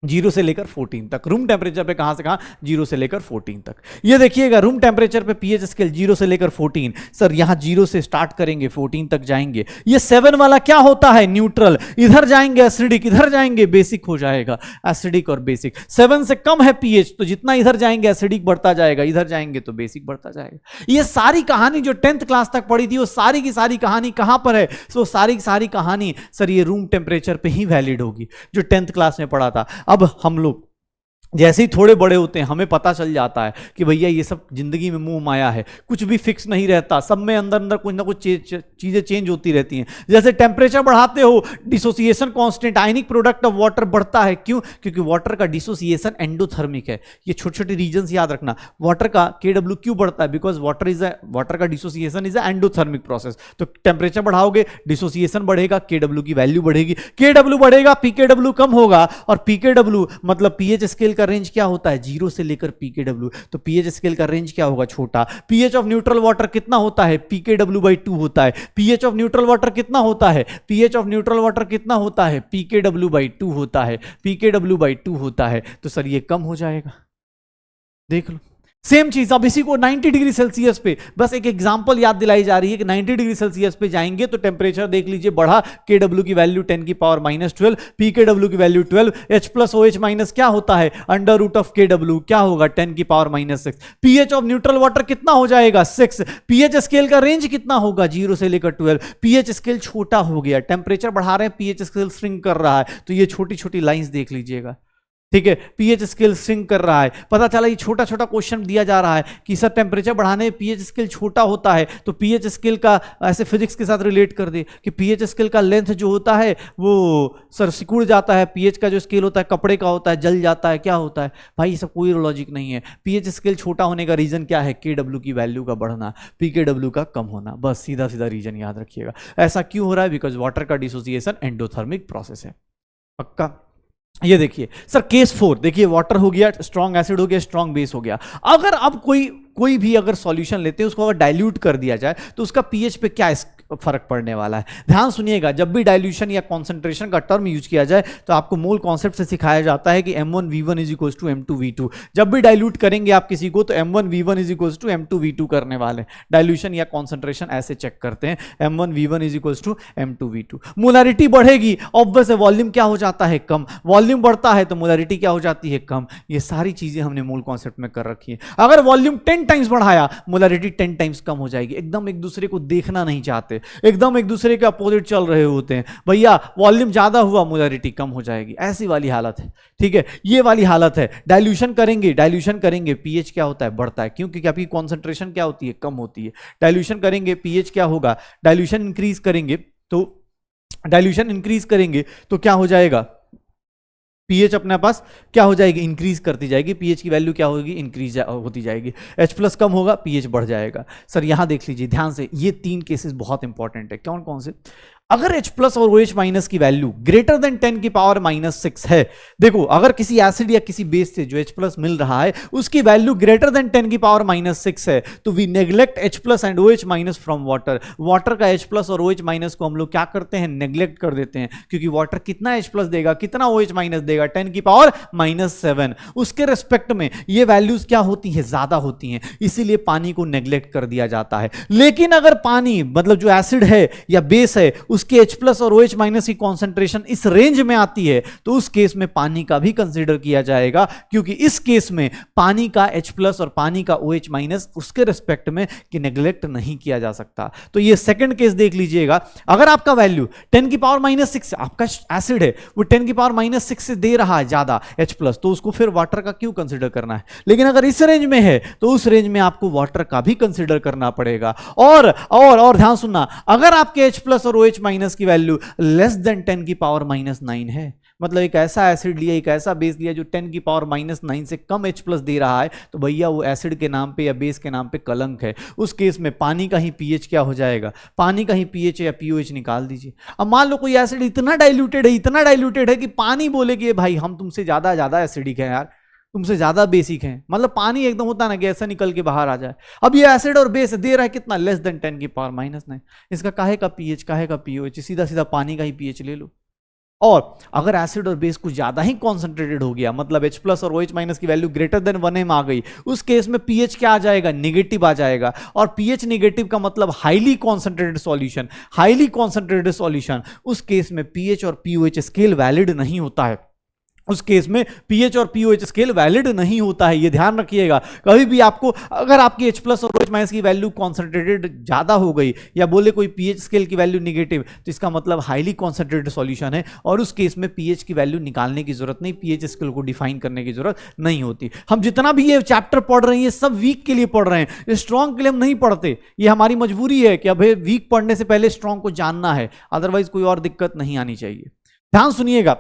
0 से लेकर 14 तक। रूम टेम्परेचर पे कहां से कहां, 0 से लेकर 14 तक। ये देखिएगा रूम टेम्परेचर पे pH स्केल 0 से लेकर 14, सर यहां 0 से स्टार्ट करेंगे 14 तक जाएंगे। ये 7 वाला क्या होता है, न्यूट्रल, इधर जाएंगे एसिडिक, इधर जाएंगे बेसिक हो जाएगा, एसिडिक और बेसिक। 7 से कम है pH तो जितना इधर जाएंगे एसिडिक बढ़ता जाएगा, इधर जाएंगे तो बेसिक बढ़ता जाएगा। ये सारी कहानी जो 10th क्लास तक पढ़ी थी वो सारी की सारी कहानी कहां पर है, सो सारी की सारी कहानी सर ये रूम टेम्परेचर पे ही वैलिड होगी जो 10th क्लास में पढ़ा था। अब हम लोग जैसे ही थोड़े बड़े होते हैं हमें पता चल जाता है कि भैया ये सब जिंदगी में मोह माया है, कुछ भी फिक्स नहीं रहता, सब में अंदर अंदर कुछ ना कुछ चीजें चेंज होती रहती हैं। जैसे टेम्परेचर बढ़ाते हो dissociation constant ionic product of water बढ़ता है, क्यों? क्योंकि वाटर का डिसोसिएशन एंडोथर्मिक है। ये छोटे छोटे रीजन्स याद रखना, वाटर का KW क्यों बढ़ता है, बिकॉज वाटर का डिसोसिएशन इज एंडोथर्मिक प्रोसेस। तो टेम्परेचर बढ़ाओगे डिसोसिएशन बढ़ेगा, KW की वैल्यू बढ़ेगी, KW बढ़ेगा PKW कम होगा, और PKW मतलब pH स्केल का रेंज क्या होता है, 0 से लेकर PKW, तो pH स्केल का रेंज क्या होगा, छोटा। pH ऑफ न्यूट्रल वाटर कितना होता है, PKW/2 होता है। pH ऑफ न्यूट्रल वाटर कितना होता है, pH ऑफ न्यूट्रल वाटर कितना होता है, PKW/2 होता है, PKW/2 होता है। तो सर ये कम हो जाएगा, देख लो सेम चीज। अब इसी को 90 डिग्री सेल्सियस पे बस एक एग्जांपल याद दिलाई जा रही है कि 90 डिग्री सेल्सियस पे जाएंगे तो टेम्परेचर देख लीजिए बढ़ा, KW की वैल्यू 10 की पावर -12, PKW की value 12, H plus OH minus क्या होता है, अंडर रूट ऑफ KW क्या होगा, 10 की power -6। pH of neutral water कितना हो जाएगा, 6। pH स्केल का रेंज कितना होगा, 0 से लेकर 12। pH स्केल छोटा हो गया, टेम्परेचर बढ़ा रहे हैं, pH स्केल श्रिंक कर रहा है, तो ये छोटी छोटी लाइंस देख लीजिएगा, ठीक है। pH स्केल श्रिंक कर रहा है, पता चला ये छोटा छोटा क्वेश्चन दिया जा रहा है कि सर टेम्परेचर बढ़ाने में pH स्केल छोटा होता है, तो pH स्केल का ऐसे फिजिक्स के साथ रिलेट कर दे कि pH स्केल का लेंथ जो होता है वो सर सिकुड़ जाता है, pH का जो स्केल होता है कपड़े का होता है, जल जाता है, क्या होता है भाई, ये सब कोई लॉजिक नहीं है। pH स्केल छोटा होने का रीजन क्या है, KW की वैल्यू का बढ़ना, PKW का कम होना, बस सीधा सीधा रीजन याद रखिएगा। ऐसा क्यों हो रहा है, बिकॉज वाटर का डिसोसिएशन एंडोथर्मिक प्रोसेस है, पक्का। ये देखिए सर केस 4, देखिए वाटर हो गया, स्ट्रॉन्ग एसिड हो गया, स्ट्रॉन्ग बेस हो गया। अगर अब कोई भी अगर सॉल्यूशन लेते हैं उसको अगर डाइल्यूट कर दिया जाए तो उसका pH पे क्या फर्क पड़ने वाला है, ध्यान सुनिएगा। जब भी डाइल्यूशन या कॉन्सेंट्रेशन का टर्म यूज किया जाए तो आपको मोल कॉन्सेप्ट से सिखाया जाता है कि M1V1 = M2V2। जब भी डाइल्यूट करेंगे आप किसी को तो M1V1 = M2V2 करने वाले, डाइल्यूशन या कॉन्सेंट्रेशन ऐसे चेक करते हैं, M1V1 = M2V2। मोलारिटी बढ़ेगी, ऑब्वियस है, वॉल्यूम क्या हो जाता है, कम, वॉल्यूम बढ़ता है तो मोलारिटी क्या हो जाती है, कम। ये सारी चीजें हमने मोल कॉन्सेप्ट में कर रखी है। अगर वॉल्यूम 10 टाइम्स बढ़ाया, मोलारिटी 10 टाइम्स कम हो जाएगी। एकदम एक दूसरे को देखना नहीं चाहते, एकदम एक दूसरे के अपोजिट चल रहे होते हैं, भैया वॉल्यूम ज्यादा हुआ मोलारिटी कम हो जाएगी, ऐसी वाली हालत है, ठीक है, ये वाली हालत है। डाइल्यूशन करेंगे pH क्या होता है, बढ़ता है, क्योंकि आपकी कॉन्सेंट्रेशन क्या होती है, कम होती है। डाइल्यूशन करेंगे pH क्या होगा, डाइल्यूशन इंक्रीज करेंगे तो क्या हो जाएगा, pH अपने पास क्या हो जाएगी, इंक्रीज करती जाएगी, pH की वैल्यू क्या होगी, इंक्रीज होती जाएगी। H प्लस कम होगा, pH बढ़ जाएगा। सर यहां देख लीजिए ध्यान से, ये 3 केसेस बहुत इंपॉर्टेंट है। कौन कौन से, अगर H प्लस और OH माइनस की वैल्यू ग्रेटर देन 10 की पावर -6 है, देखो अगर किसी एसिड या किसी बेस से जो H प्लस मिल रहा है उसकी वैल्यू ग्रेटर देन 10 की पावर -6 है, तो we neglect H plus and OH minus from water. Water का H प्लस और OH माइनस को हम लोग क्या करते हैं, नेग्लेक्ट कर देते हैं, क्योंकि वाटर कितना H प्लस देगा, कितना OH माइनस देगा, 10 की पावर -7। उसके रेस्पेक्ट में ये वैल्यूज क्या होती है, ज्यादा होती हैं, इसीलिए पानी को नेग्लेक्ट कर दिया जाता है। लेकिन अगर पानी मतलब जो एसिड है या बेस है उसके H प्लस और OH माइनस की कॉन्सेंट्रेशन इस रेंज में आती है तो उस केस में पानी का भी कंसीडर किया जाएगा, क्योंकि इस केस में पानी का H प्लस और पानी का OH माइनस उसके रिस्पेक्ट में कि नेग्लेक्ट नहीं किया जा सकता। तो ये सेकंड केस देख लीजिएगा। अगर आपका वैल्यू 10 की पावर -6 आपका एसिड है, वो 10 की पावर -6 से दे रहा है ज्यादा H प्लस, तो उसको फिर वाटर का क्यों कंसीडर करना है। लेकिन अगर इस रेंज में है तो उस रेंज में आपको वाटर का भी कंसीडर करना पड़ेगा। और ध्यान सुनना, अगर आपके H प्लस और OH माइनस की वैल्यू लेस देन 10 की पावर -9 है, मतलब एक ऐसा एसिड लिया, एक ऐसा बेस लिया जो 10 की पावर -9 से कम H प्लस दे रहा है, तो भैया वो एसिड के नाम पे या बेस के नाम पे कलंक है। उस केस में पानी का ही pH क्या हो जाएगा, पानी का ही pH या POH निकाल दीजिए। अब मान लो कोई एसिड इतना डाइल्यूटेड है कि पानी बोले कि भाई हम तुमसे ज्यादा एसिडिक है यार, तुमसे ज्यादा बेसिक है, मतलब पानी एकदम होता ना कि ऐसा निकल के बाहर आ जाए। अब ये एसिड और बेस दे रहा है कितना, लेस देन 10 की पावर -9, इसका काहे का pH काहे का POH, सीधा पानी का ही pH ले लो। और अगर एसिड और बेस कुछ ज्यादा ही कॉन्सेंट्रेटेड हो गया, मतलब H प्लस और OH माइनस की वैल्यू ग्रेटर देन 1m आ गई, उस केस में pH क्या आ जाएगा, नेगेटिव आ जाएगा। और pH नेगेटिव का मतलब हाईली कॉन्सेंट्रेटेड सॉल्यूशन, उस केस में pH और POH स्केल वैलिड नहीं होता है। उस केस में pH और POH स्केल वैलिड नहीं होता है, ये ध्यान रखिएगा। कभी भी आपको अगर आपकी H प्लस और OH माइनस की वैल्यू कॉन्सेंट्रेटेड ज्यादा हो गई या बोले कोई pH स्केल की वैल्यू नेगेटिव, तो इसका मतलब हाईली कॉन्सेंट्रेटेड सॉल्यूशन है और उस केस में pH की वैल्यू निकालने की जरूरत नहीं, pH स्केल को डिफाइन करने की जरूरत नहीं होती। हम जितना भी ये चैप्टर पढ़ रहे हैं ये सब वीक के लिए पढ़ रहे हैं, स्ट्रॉन्ग के लिए हम नहीं पढ़ते। ये हमारी मजबूरी है कि अब वीक पढ़ने से पहले स्ट्रॉन्ग को जानना है, अदरवाइज कोई और दिक्कत नहीं आनी चाहिए। ध्यान सुनिएगा,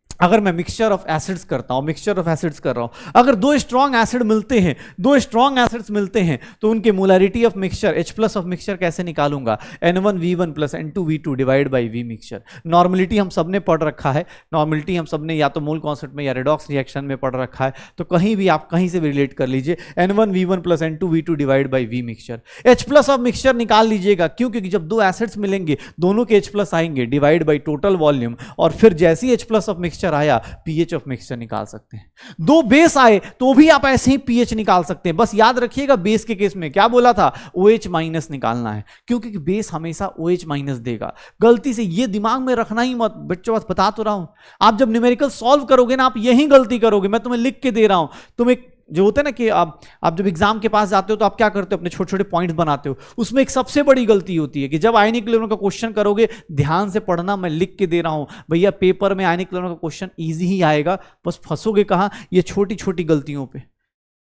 अगर मैं मिक्सचर ऑफ एसिड्स करता हूं, मिक्सचर ऑफ एसिड्स कर रहा हूं, अगर दो स्ट्रॉन्ग एसिड्स मिलते हैं तो उनके molarity of mixture, H plus of mixture कैसे निकालूंगा, N1V1 plus N2V2 divide by V mixture. Normality हम सबने पढ़ रखा है, नॉर्मलिटी हम सबने या तो मोल कॉन्सेप्ट में या रेडॉक्स रिएक्शन में पढ़ रखा है, तो कहीं भी आप कहीं से भी रिलेट कर लीजिए, N1V1 plus N2V2 divide by V mixture. H plus of mixture निकाल लीजिएगा, क्यों, क्योंकि जब दो एसिड्स मिलेंगे दोनों के H प्लस आएंगे डिवाइड बाई टोटल वॉल्यूम, और फिर जैसे ही H प्लस ऑफ मिक्सचर आया pH ऑफ मिक्सचर निकाल सकते हैं। दो बेस आए तो भी आप ऐसे ही pH निकाल सकते हैं। बस याद रखिएगा बेस के केस में क्या बोला था, OH माइनस निकालना है, क्योंकि बेस हमेशा OH माइनस देगा। गलती से ये दिमाग में रखना ही मत, बच्चों बस बता तो रहा हूं, आप जब न्यूमेरिकल सॉल्व करोगे ना आप यही गलती करोगे। मैं तुम्हें लिख के दे रहा हूं, तुम एक जो होता है ना कि आप जब एग्जाम के पास जाते हो तो आप क्या करते हो, अपने छोटे छोटे पॉइंट्स बनाते हो। उसमें एक सबसे बड़ी गलती होती है कि जब आयनिक इलेक्ट्रॉन का क्वेश्चन करोगे, ध्यान से पढ़ना, मैं लिख के दे रहा हूं भैया, पेपर में आयनिक इलेक्ट्रॉन का क्वेश्चन इजी ही आएगा, बस फंसोगे कहां, ये छोटी छोटी गलतियों पे।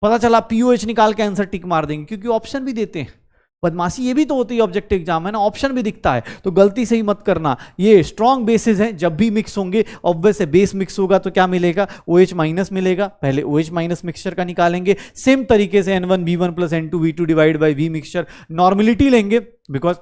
पता चला POH निकाल के आंसर टिक मार देंगे, क्योंकि ऑप्शन भी देते हैं। बदमाशी ये भी तो होती है, ऑब्जेक्टिव एग्जाम है ना, ऑप्शन भी दिखता है, तो गलती से ही मत करना। ये स्ट्रॉन्ग बेसिस हैं, जब भी मिक्स होंगे ऑब्वियस है बेस मिक्स होगा तो क्या मिलेगा, OH माइनस मिलेगा। पहले OH माइनस मिक्सचर का निकालेंगे, सेम तरीके से N1V1 plus N2V2 divide by V mixture. Normality लेंगे, बिकॉज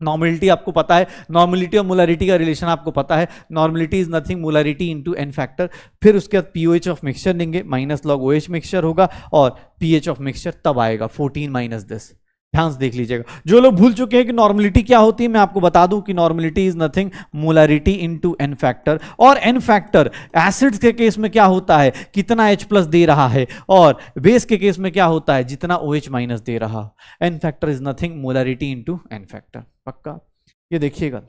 नॉर्मलिटी आपको पता है, नॉर्मलिटी और मोलैरिटी का रिलेशन आपको पता है, normality is nothing molarity into n factor. फिर उसके बाद POH ऑफ मिक्सचर लेंगे, माइनस लॉग OH मिक्सचर होगा, और pH ऑफ मिक्सचर तब आएगा 14 माइनस 10। ध्यान से देख लीजिएगा। जो लोग भूल चुके हैं कि नॉर्मलिटी क्या होती है, मैं आपको बता दूं कि normality is nothing molarity into n factor. और n फैक्टर एसिड्स के केस में क्या होता है, कितना H प्लस दे रहा है, और बेस के केस में क्या होता है, जितना OH माइनस दे रहा। n factor is nothing molarity into n factor. पक्का ये देखिएगा।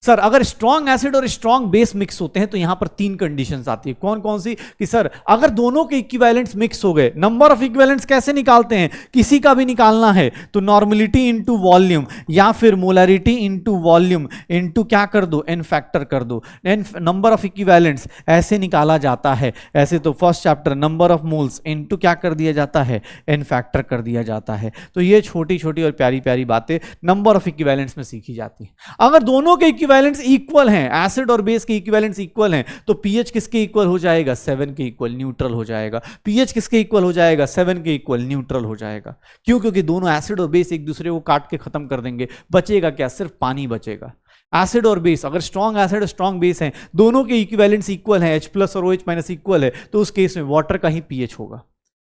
सर अगर स्ट्रॉन्ग एसिड और स्ट्रॉन्ग बेस मिक्स होते हैं तो यहां पर तीन कंडीशंस आती है। कौन कौन सी, कि सर अगर दोनों के इक्विवेलेंट्स मिक्स हो गए, नंबर ऑफ इक्विवेलेंट्स कैसे निकालते हैं, किसी का भी निकालना है तो नॉर्मलिटी इनटू वॉल्यूम या फिर मोलैरिटी इनटू वॉल्यूम इनटू क्या कर दो, n फैक्टर कर दो। नंबर ऑफ इक्विवेलेंट्स ऐसे निकाला जाता है। ऐसे तो first chapter number of moles into क्या कर दिया जाता है, n फैक्टर कर दिया जाता है। तो ये छोटी छोटी और प्यारी प्यारी बातें नंबर ऑफ इक्विवेलेंट्स में सीखी जाती है। अगर दोनों के इक्विवेलेंट्स इक्वल हैं, एसिड और बेस के इक्विवेलेंट्स इक्वल हैं, तो pH किसके इक्वल हो जाएगा, 7 के इक्वल, न्यूट्रल हो जाएगा। pH किसके इक्वल हो जाएगा, 7 के इक्वल, न्यूट्रल हो जाएगा। क्यों, क्योंकि दोनों एसिड और बेस एक दूसरे को काट के खत्म कर देंगे, बचेगा क्या, सिर्फ पानी बचेगा। एसिड और बेस, अगर स्ट्रॉन्ग एसिड और स्ट्रॉन्ग बेस हैं, दोनों के इक्विवेलेंट्स इक्वल हैं, H प्लस और OH माइनस इक्वल है, तो उस केस में वाटर का ही pH होगा।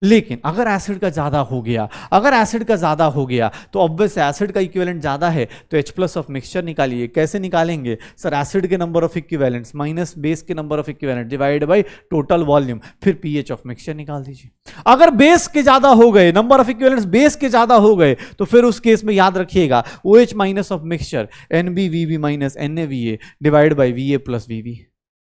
लेकिन अगर एसिड का ज्यादा हो गया, अगर एसिड का ज्यादा हो गया तो ऑब्वियस एसिड का इक्विवेलेंट ज्यादा है तो H प्लस ऑफ मिक्सचर निकालिए। कैसे निकालेंगे सर? एसिड के number of equivalents minus base के number of equivalent divide by total volume, फिर पीएच ऑफ मिक्सचर निकाल दीजिए। अगर बेस के ज्यादा हो गए, नंबर ऑफ इक्विवेलेंट्स बेस के ज्यादा हो गए तो फिर उस केस में याद रखिएगा OH minus of mixture NbVb minus NaVa divide by Va plus Vb।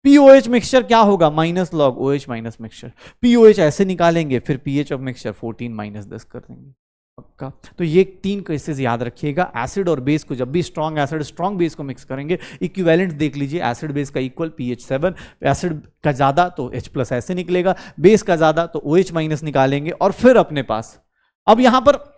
POH mixture क्या होगा? Minus log OH minus mixture. POH ऐसे निकालेंगे, फिर पीएच ऑफ मिक्सचर 14 माइनस 10 कर देंगे। पक्का? तो ये 3 केसेस याद रखिएगा। एसिड और बेस को जब भी स्ट्रॉन्ग एसिड स्ट्रॉन्ग बेस को मिक्स करेंगे, इक्विवेलेंट देख लीजिए, एसिड बेस का इक्वल pH7, एसिड का ज्यादा तो H प्लस ऐसे निकलेगा, बेस का ज्यादा तो OH माइनस निकालेंगे और फिर अपने पास अब यहां पर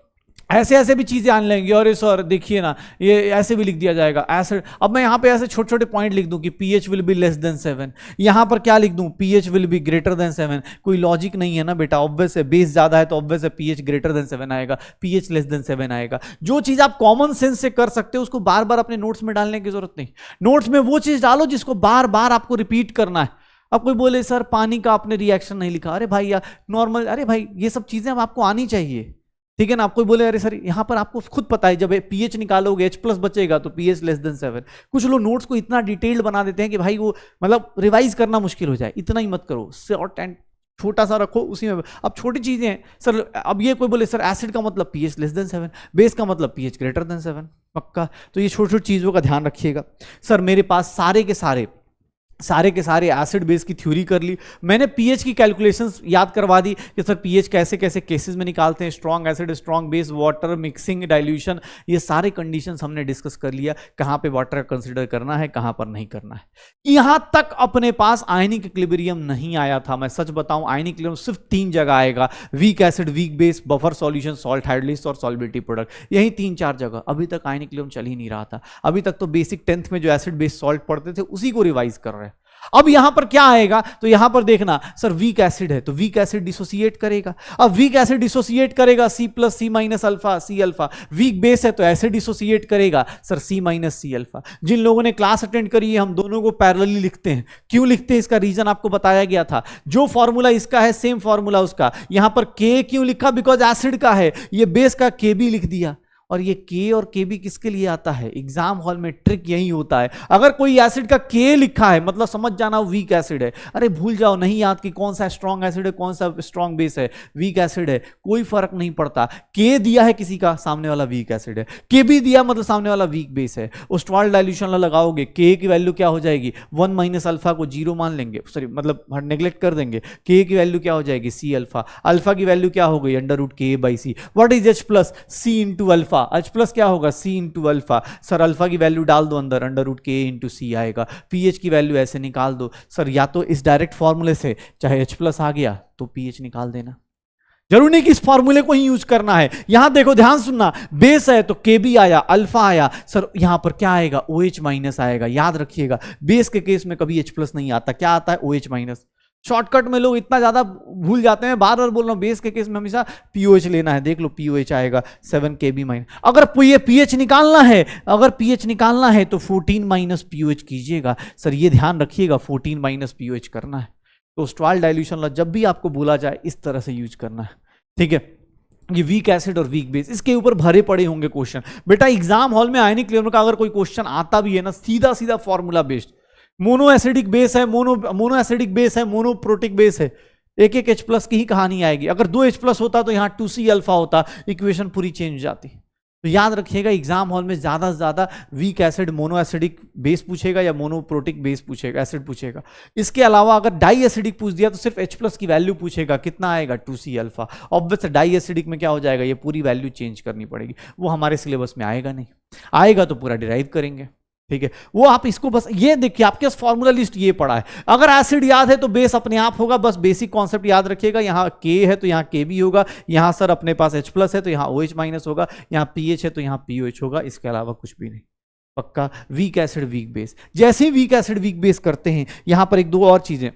ऐसे ऐसे भी चीजें आने लगेंगी। और सर देखिए ना, ये ऐसे भी लिख दिया जाएगा एसिड। अब मैं यहां पे ऐसे छोटे छोटे पॉइंट लिख दूं कि pH will be less than 7, यहां पर क्या लिख दूं? pH will be greater than 7। कोई लॉजिक नहीं है ना बेटा, ऑब्वियस है बेस ज्यादा है तो ऑब्वियस है pH ग्रेटर देन 7 आएगा, pH लेस देन 7 आएगा। जो चीज आप कॉमन सेंस से कर सकते हो उसको बार बार अपने नोट्स में डालने की जरूरत नहीं। नोट्स में वो चीज डालो जिसको बार बार आपको रिपीट करना है। अब कोई बोले सर पानी का आपने रिएक्शन नहीं लिखा, अरे भाई यार नॉर्मल, अरे भाई ये सब चीजें अब आपको आनी चाहिए, ठीक है ना। आपको बोले अरे सर यहां पर आपको खुद पता है जब pH निकालोगे H प्लस बचेगा तो pH लेस देन 7। कुछ लोग नोट्स को इतना डिटेल्ड बना देते हैं कि भाई वो मतलब रिवाइज करना मुश्किल हो जाए। इतना ही मत करो, शॉर्ट एंड छोटा सा रखो उसी में। अब छोटी चीजें हैं सर, अब ये कोई बोले सर एसिड का मतलब pH लेस देन 7, बेस का मतलब pH ग्रेटर देन 7। पक्का? तो ये छोटी छोटी चीजों का ध्यान रखिएगा। सर मेरे पास सारे के सारे एसिड बेस की थ्योरी कर ली, मैंने पीएच की कैलकुलेशंस याद करवा दी कि सर पीएच कैसे कैसे केसेस में निकालते हैं, strong acid, strong base, water, mixing, dilution, ये सारे कंडीशंस हमने डिस्कस कर लिया, कहां पे वाटर कंसीडर करना है, कहां पर नहीं करना है। यहां तक अपने पास आयनिक इक्विलिब्रियम नहीं आया था। मैं सच बताऊं आयनिक इक्विलिब्रियम सिर्फ 3 जगह आएगा, week acid, weak base, buffer solution, salt hydrolysis और सॉल्बिलिटी प्रोडक्ट, यही 3-4 जगह। अभी तक आयनिक इक्विलिब्रियम चल ही नहीं रहा था। अभी तक तो बेसिक 10th में जो एसिड बेस सॉल्ट पढ़ते थे उसी को रिवाइज कर रहे हैं। अब यहां पर क्या आएगा? तो यहां पर देखना सर वीक एसिड है तो वीक एसिड डिसोसिएट करेगा। अब वीक एसिड डिसोसिएट करेगा C plus C minus alpha C alpha. Weak base है तो एसिड डिसोसिएट करेगा sir C minus C alpha. जिन लोगों ने क्लास अटेंड करी है हम दोनों को पैरेलली लिखते हैं। क्यों लिखते हैं इसका रीजन आपको बताया गया था। जो फॉर्मूला इसका है सेम फॉर्मूला उसका। यहां पर K क्यों लिखा? बिकॉज एसिड का है, ये बेस का Kb लिख दिया। और ये K और Kb किसके लिए आता है? एग्जाम हॉल में ट्रिक यही होता है। अगर कोई एसिड का K लिखा है मतलब समझ जाना वो वीक एसिड है। अरे भूल जाओ, नहीं याद कि कौन सा स्ट्रॉन्ग एसिड है कौन सा स्ट्रॉन्ग बेस है, वीक एसिड है, कोई फर्क नहीं पड़ता। K दिया है किसी का, सामने वाला वीक एसिड है। Kb दिया मतलब सामने वाला वीक बेस है। स्टॉल डाइल्यूशन लगाओगे K की वैल्यू क्या हो जाएगी? 1 माइनस अल्फा को 0 मान लेंगे, सॉरी मतलब नेग्लेक्ट कर देंगे। K की वैल्यू क्या हो जाएगी? C alpha. अल्फा की वैल्यू क्या हो गई? Under root K by C। What is H plus? C into alpha. H plus क्या होगा? C into alpha. Sir alpha की वैल्यू डाल दो अंदर, under root K into C आएगा। pH की वैल्यू ऐसे निकाल दो सर, या तो इस डायरेक्ट फॉर्मूले से चाहे H प्लस आ गया तो pH निकाल देना, जरूरी नहीं कि इस फॉर्मूले को ही यूज करना है। यहां देखो ध्यान सुनना, बेस है तो Kb आया, अल्फा आया, सर यहां पर क्या आएगा? OH माइनस आएगा। याद रखिएगा बेस के केस में कभी H प्लस नहीं आता, क्या आता है? OH minus. शॉर्टकट में लोग इतना ज्यादा भूल जाते हैं, बार बार बोल रहा हूं बेस के केस में हमेशा POH लेना है। देख लो POH आएगा 7 Kb माइनस। अगर ये pH निकालना है, अगर pH निकालना है तो 14 माइनस POH कीजिएगा। सर ये ध्यान रखिएगा 14 माइनस POH करना है। तो स्टॉल डाइल्यूशन लॉ जब भी आपको बोला जाए इस तरह से यूज करना है, ठीक है। ये वीक एसिड और वीक बेस, इसके ऊपर भरे पड़े होंगे क्वेश्चन। बेटा एग्जाम हॉल में आयनिक इक्विलिब्रियम का अगर कोई क्वेश्चन आता भी है ना, सीधा सीधा formula based, mono acidic base है, मोनो एसिडिक बेस है, मोनोप्रोटिक बेस है, एक एक H प्लस की ही कहानी आएगी। अगर 2 H प्लस होता तो यहाँ 2C अल्फा होता, इक्वेशन पूरी चेंज हो जाती। तो याद रखिएगा एग्जाम हॉल में ज्यादा से ज्यादा weak acid mono acidic base पूछेगा या मोनोप्रोटिक बेस पूछेगा, एसिड पूछेगा। इसके अलावा अगर डाई एसिडिक पूछ दिया तो सिर्फ H प्लस की वैल्यू पूछेगा, कितना आएगा? 2C alpha. Obvious die acidic में क्या हो जाएगा? ये पूरी वैल्यू चेंज करनी पड़ेगी, वो हमारे सिलेबस में आएगा नहीं, आएगा तो पूरा डिराइव करेंगे, ठीक है। वो आप इसको बस ये देखिए, आपके पास फॉर्मूला लिस्ट ये पड़ा है। अगर एसिड याद है तो बेस अपने आप होगा, बस बेसिक कॉन्सेप्ट याद रखिएगा। यहाँ K है तो यहाँ Kb होगा, यहाँ सर अपने पास H प्लस है तो यहाँ OH माइनस होगा, यहाँ pH है तो यहाँ POH होगा, इसके अलावा कुछ भी नहीं। पक्का? वीक एसिड वीक बेस, जैसे ही वीक एसिड वीक बेस करते हैं यहाँ पर 1-2 और चीजें।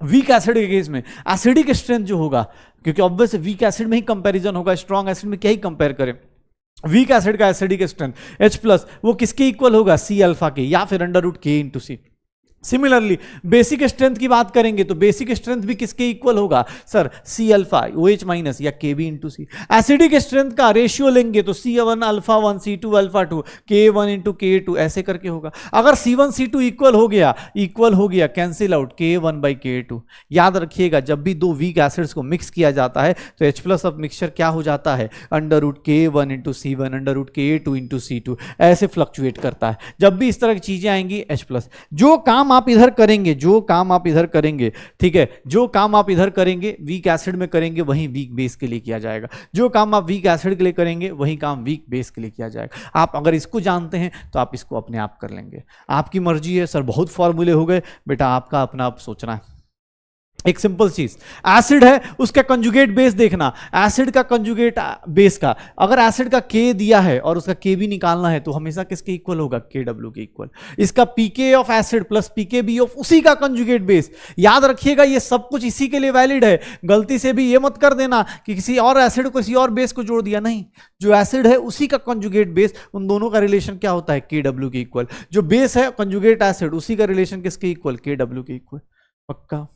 वीक एसिड के केस में एसिडिक स्ट्रेंथ जो होगा, क्योंकि ऑब्वियस वीक एसिड में ही कंपेरिजन होगा, स्ट्रॉन्ग एसिड में क्या ही कंपेयर करें। वीक एसिड का एसिडिक स्ट्रेंथ H प्लस वो किसके इक्वल होगा? C अल्फा के, या फिर under root K into C। Similarly basic strength की बात करेंगे तो बेसिक स्ट्रेंथ भी किसके इक्वल होगा sir, C alpha OH minus या KB into C. Acidic strength का रेशियो लेंगे तो C1 alpha 1 C2 alpha 2 K1 into K2 ऐसे करके होगा। अगर C1 C2 इक्वल हो गया cancel out K1 by K2। याद रखिएगा जब भी दो वीक एसिड्स को मिक्स किया जाता है तो H प्लस ऑफ मिक्सचर क्या हो जाता है, under root K1 into C1 under root K2 into C2 ऐसे फ्लक्चुएट करता है। जब भी इस तरह की चीजें आएंगी H प्लस, जो काम आप इधर करेंगे, ठीक है, जो काम आप इधर करेंगे वीक एसिड में करेंगे वही वीक बेस के लिए किया जाएगा, जो काम आप वीक एसिड के लिए करेंगे वही काम वीक बेस के लिए किया जाएगा। आप अगर इसको जानते हैं तो आप इसको अपने आप कर लेंगे, आपकी मर्जी है। सर बहुत फॉर्मूले हो गए, बेटा आपका अपना आप सोचना है। एक सिंपल चीज, एसिड है उसका कंजुगेट बेस देखना, एसिड का कंजुगेट बेस का, अगर एसिड का K दिया है और उसका K भी निकालना है तो हमेशा किसके इक्वल होगा, KW के इक्वल। इसका pK of acid plus pKb of उसी का कंजुगेट बेस। याद रखिएगा ये सब कुछ इसी के लिए वैलिड है। गलती से भी ये मत कर देना कि किसी और एसिड को किसी और बेस को जोड़ दिया, नहीं, जो एसिड है उसी का कंजुगेट बेस, उन दोनों का रिलेशन क्या होता है, KW के इक्वल। जो बेस है कंजुगेट एसिड उसी का रिलेशन किसके इक्वल, KW के इक्वल। पक्का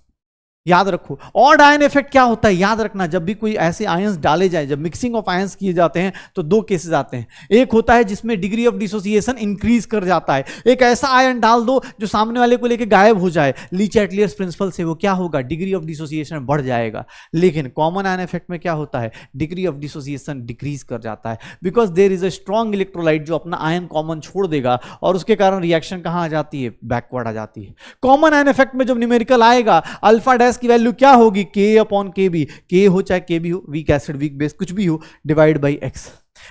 याद रखो। ऑड आयन इफेक्ट क्या होता है, याद रखना जब भी कोई ऐसे आयंस डाले जाए, जब मिक्सिंग ऑफ आयंस किए जाते हैं तो दो केसेस आते हैं। एक होता है जिसमें डिग्री ऑफ डिसोसिएशन इंक्रीज कर जाता है, एक ऐसा आयन डाल दो जो सामने वाले को लेके गायब हो जाए, ली चैटलियर्स प्रिंसिपल से वो क्या होगा, डिग्री ऑफ डिसोसिएशन बढ़ जाएगा। लेकिन कॉमन आयन इफेक्ट में क्या होता है, डिग्री ऑफ डिसोसिएशन डिक्रीज कर जाता है, because there is a strong electrolyte जो अपना आयन कॉमन छोड़ देगा और उसके कारण रिएक्शन कहां आ जाती है, बैकवर्ड आ जाती है। कॉमन आयन इफेक्ट में जब न्यूमेरिकल आएगा अल्फा डैश की वैल्यू क्या होगी, K अपॉन KB, K हो चाहे KB हो, वीक एसिड वीक बेस कुछ भी हो, डिवाइड बाई X।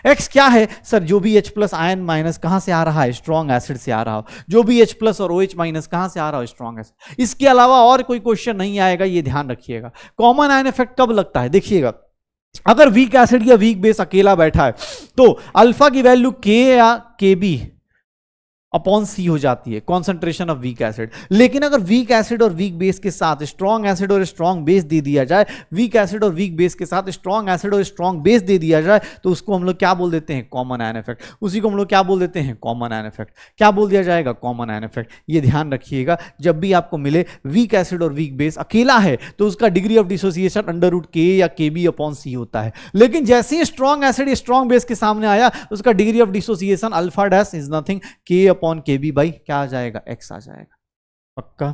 X क्या है सर, जो भी H प्लस आयन माइनस कहां से आ रहा है, स्ट्रॉन्ग एसिड से आ रहा हो, जो भी H प्लस और OH माइनस कहां से आ रहा हो, स्ट्रॉन्ग एसिड। इसके अलावा और कोई क्वेश्चन नहीं आएगा, ये ध्यान रखिएगा। कॉमन आयन इफेक्ट कब लगता है, देखिएगा अगर वीक एसिड या वीक बेस अकेला बैठा है तो अल्फा की वैल्यू K या KB अपॉन C हो जाती है, कॉन्सेंट्रेशन ऑफ वीक एसिड। लेकिन अगर वीक एसिड और वीक बेस के साथ स्ट्रॉन्ग एसिड और स्ट्रॉन्ग बेस दे दिया जाए, वीक एसिड और वीक बेस के साथ स्ट्रॉन्ग एसिड और स्ट्रॉन्ग बेस दे दिया जाए तो उसको हम लोग क्या बोल देते हैं, कॉमन आयन इफेक्ट। उसी को हम लोग क्या बोल देते हैं, कॉमन आयन इफेक्ट। क्या बोल दिया जाएगा, कॉमन आयन इफेक्ट। ये ध्यान रखिएगा जब भी आपको मिले वीक एसिड और वीक बेस अकेला है तो उसका degree of dissociation under root K या KB अपॉन C होता है। लेकिन जैसे ही स्ट्रॉन्ग एसिड स्ट्रॉन्ग बेस के सामने आया उसका degree of dissociation alpha dash is nothing K upon KB by क्या आ जाएगा, X आ जाएगा। पक्का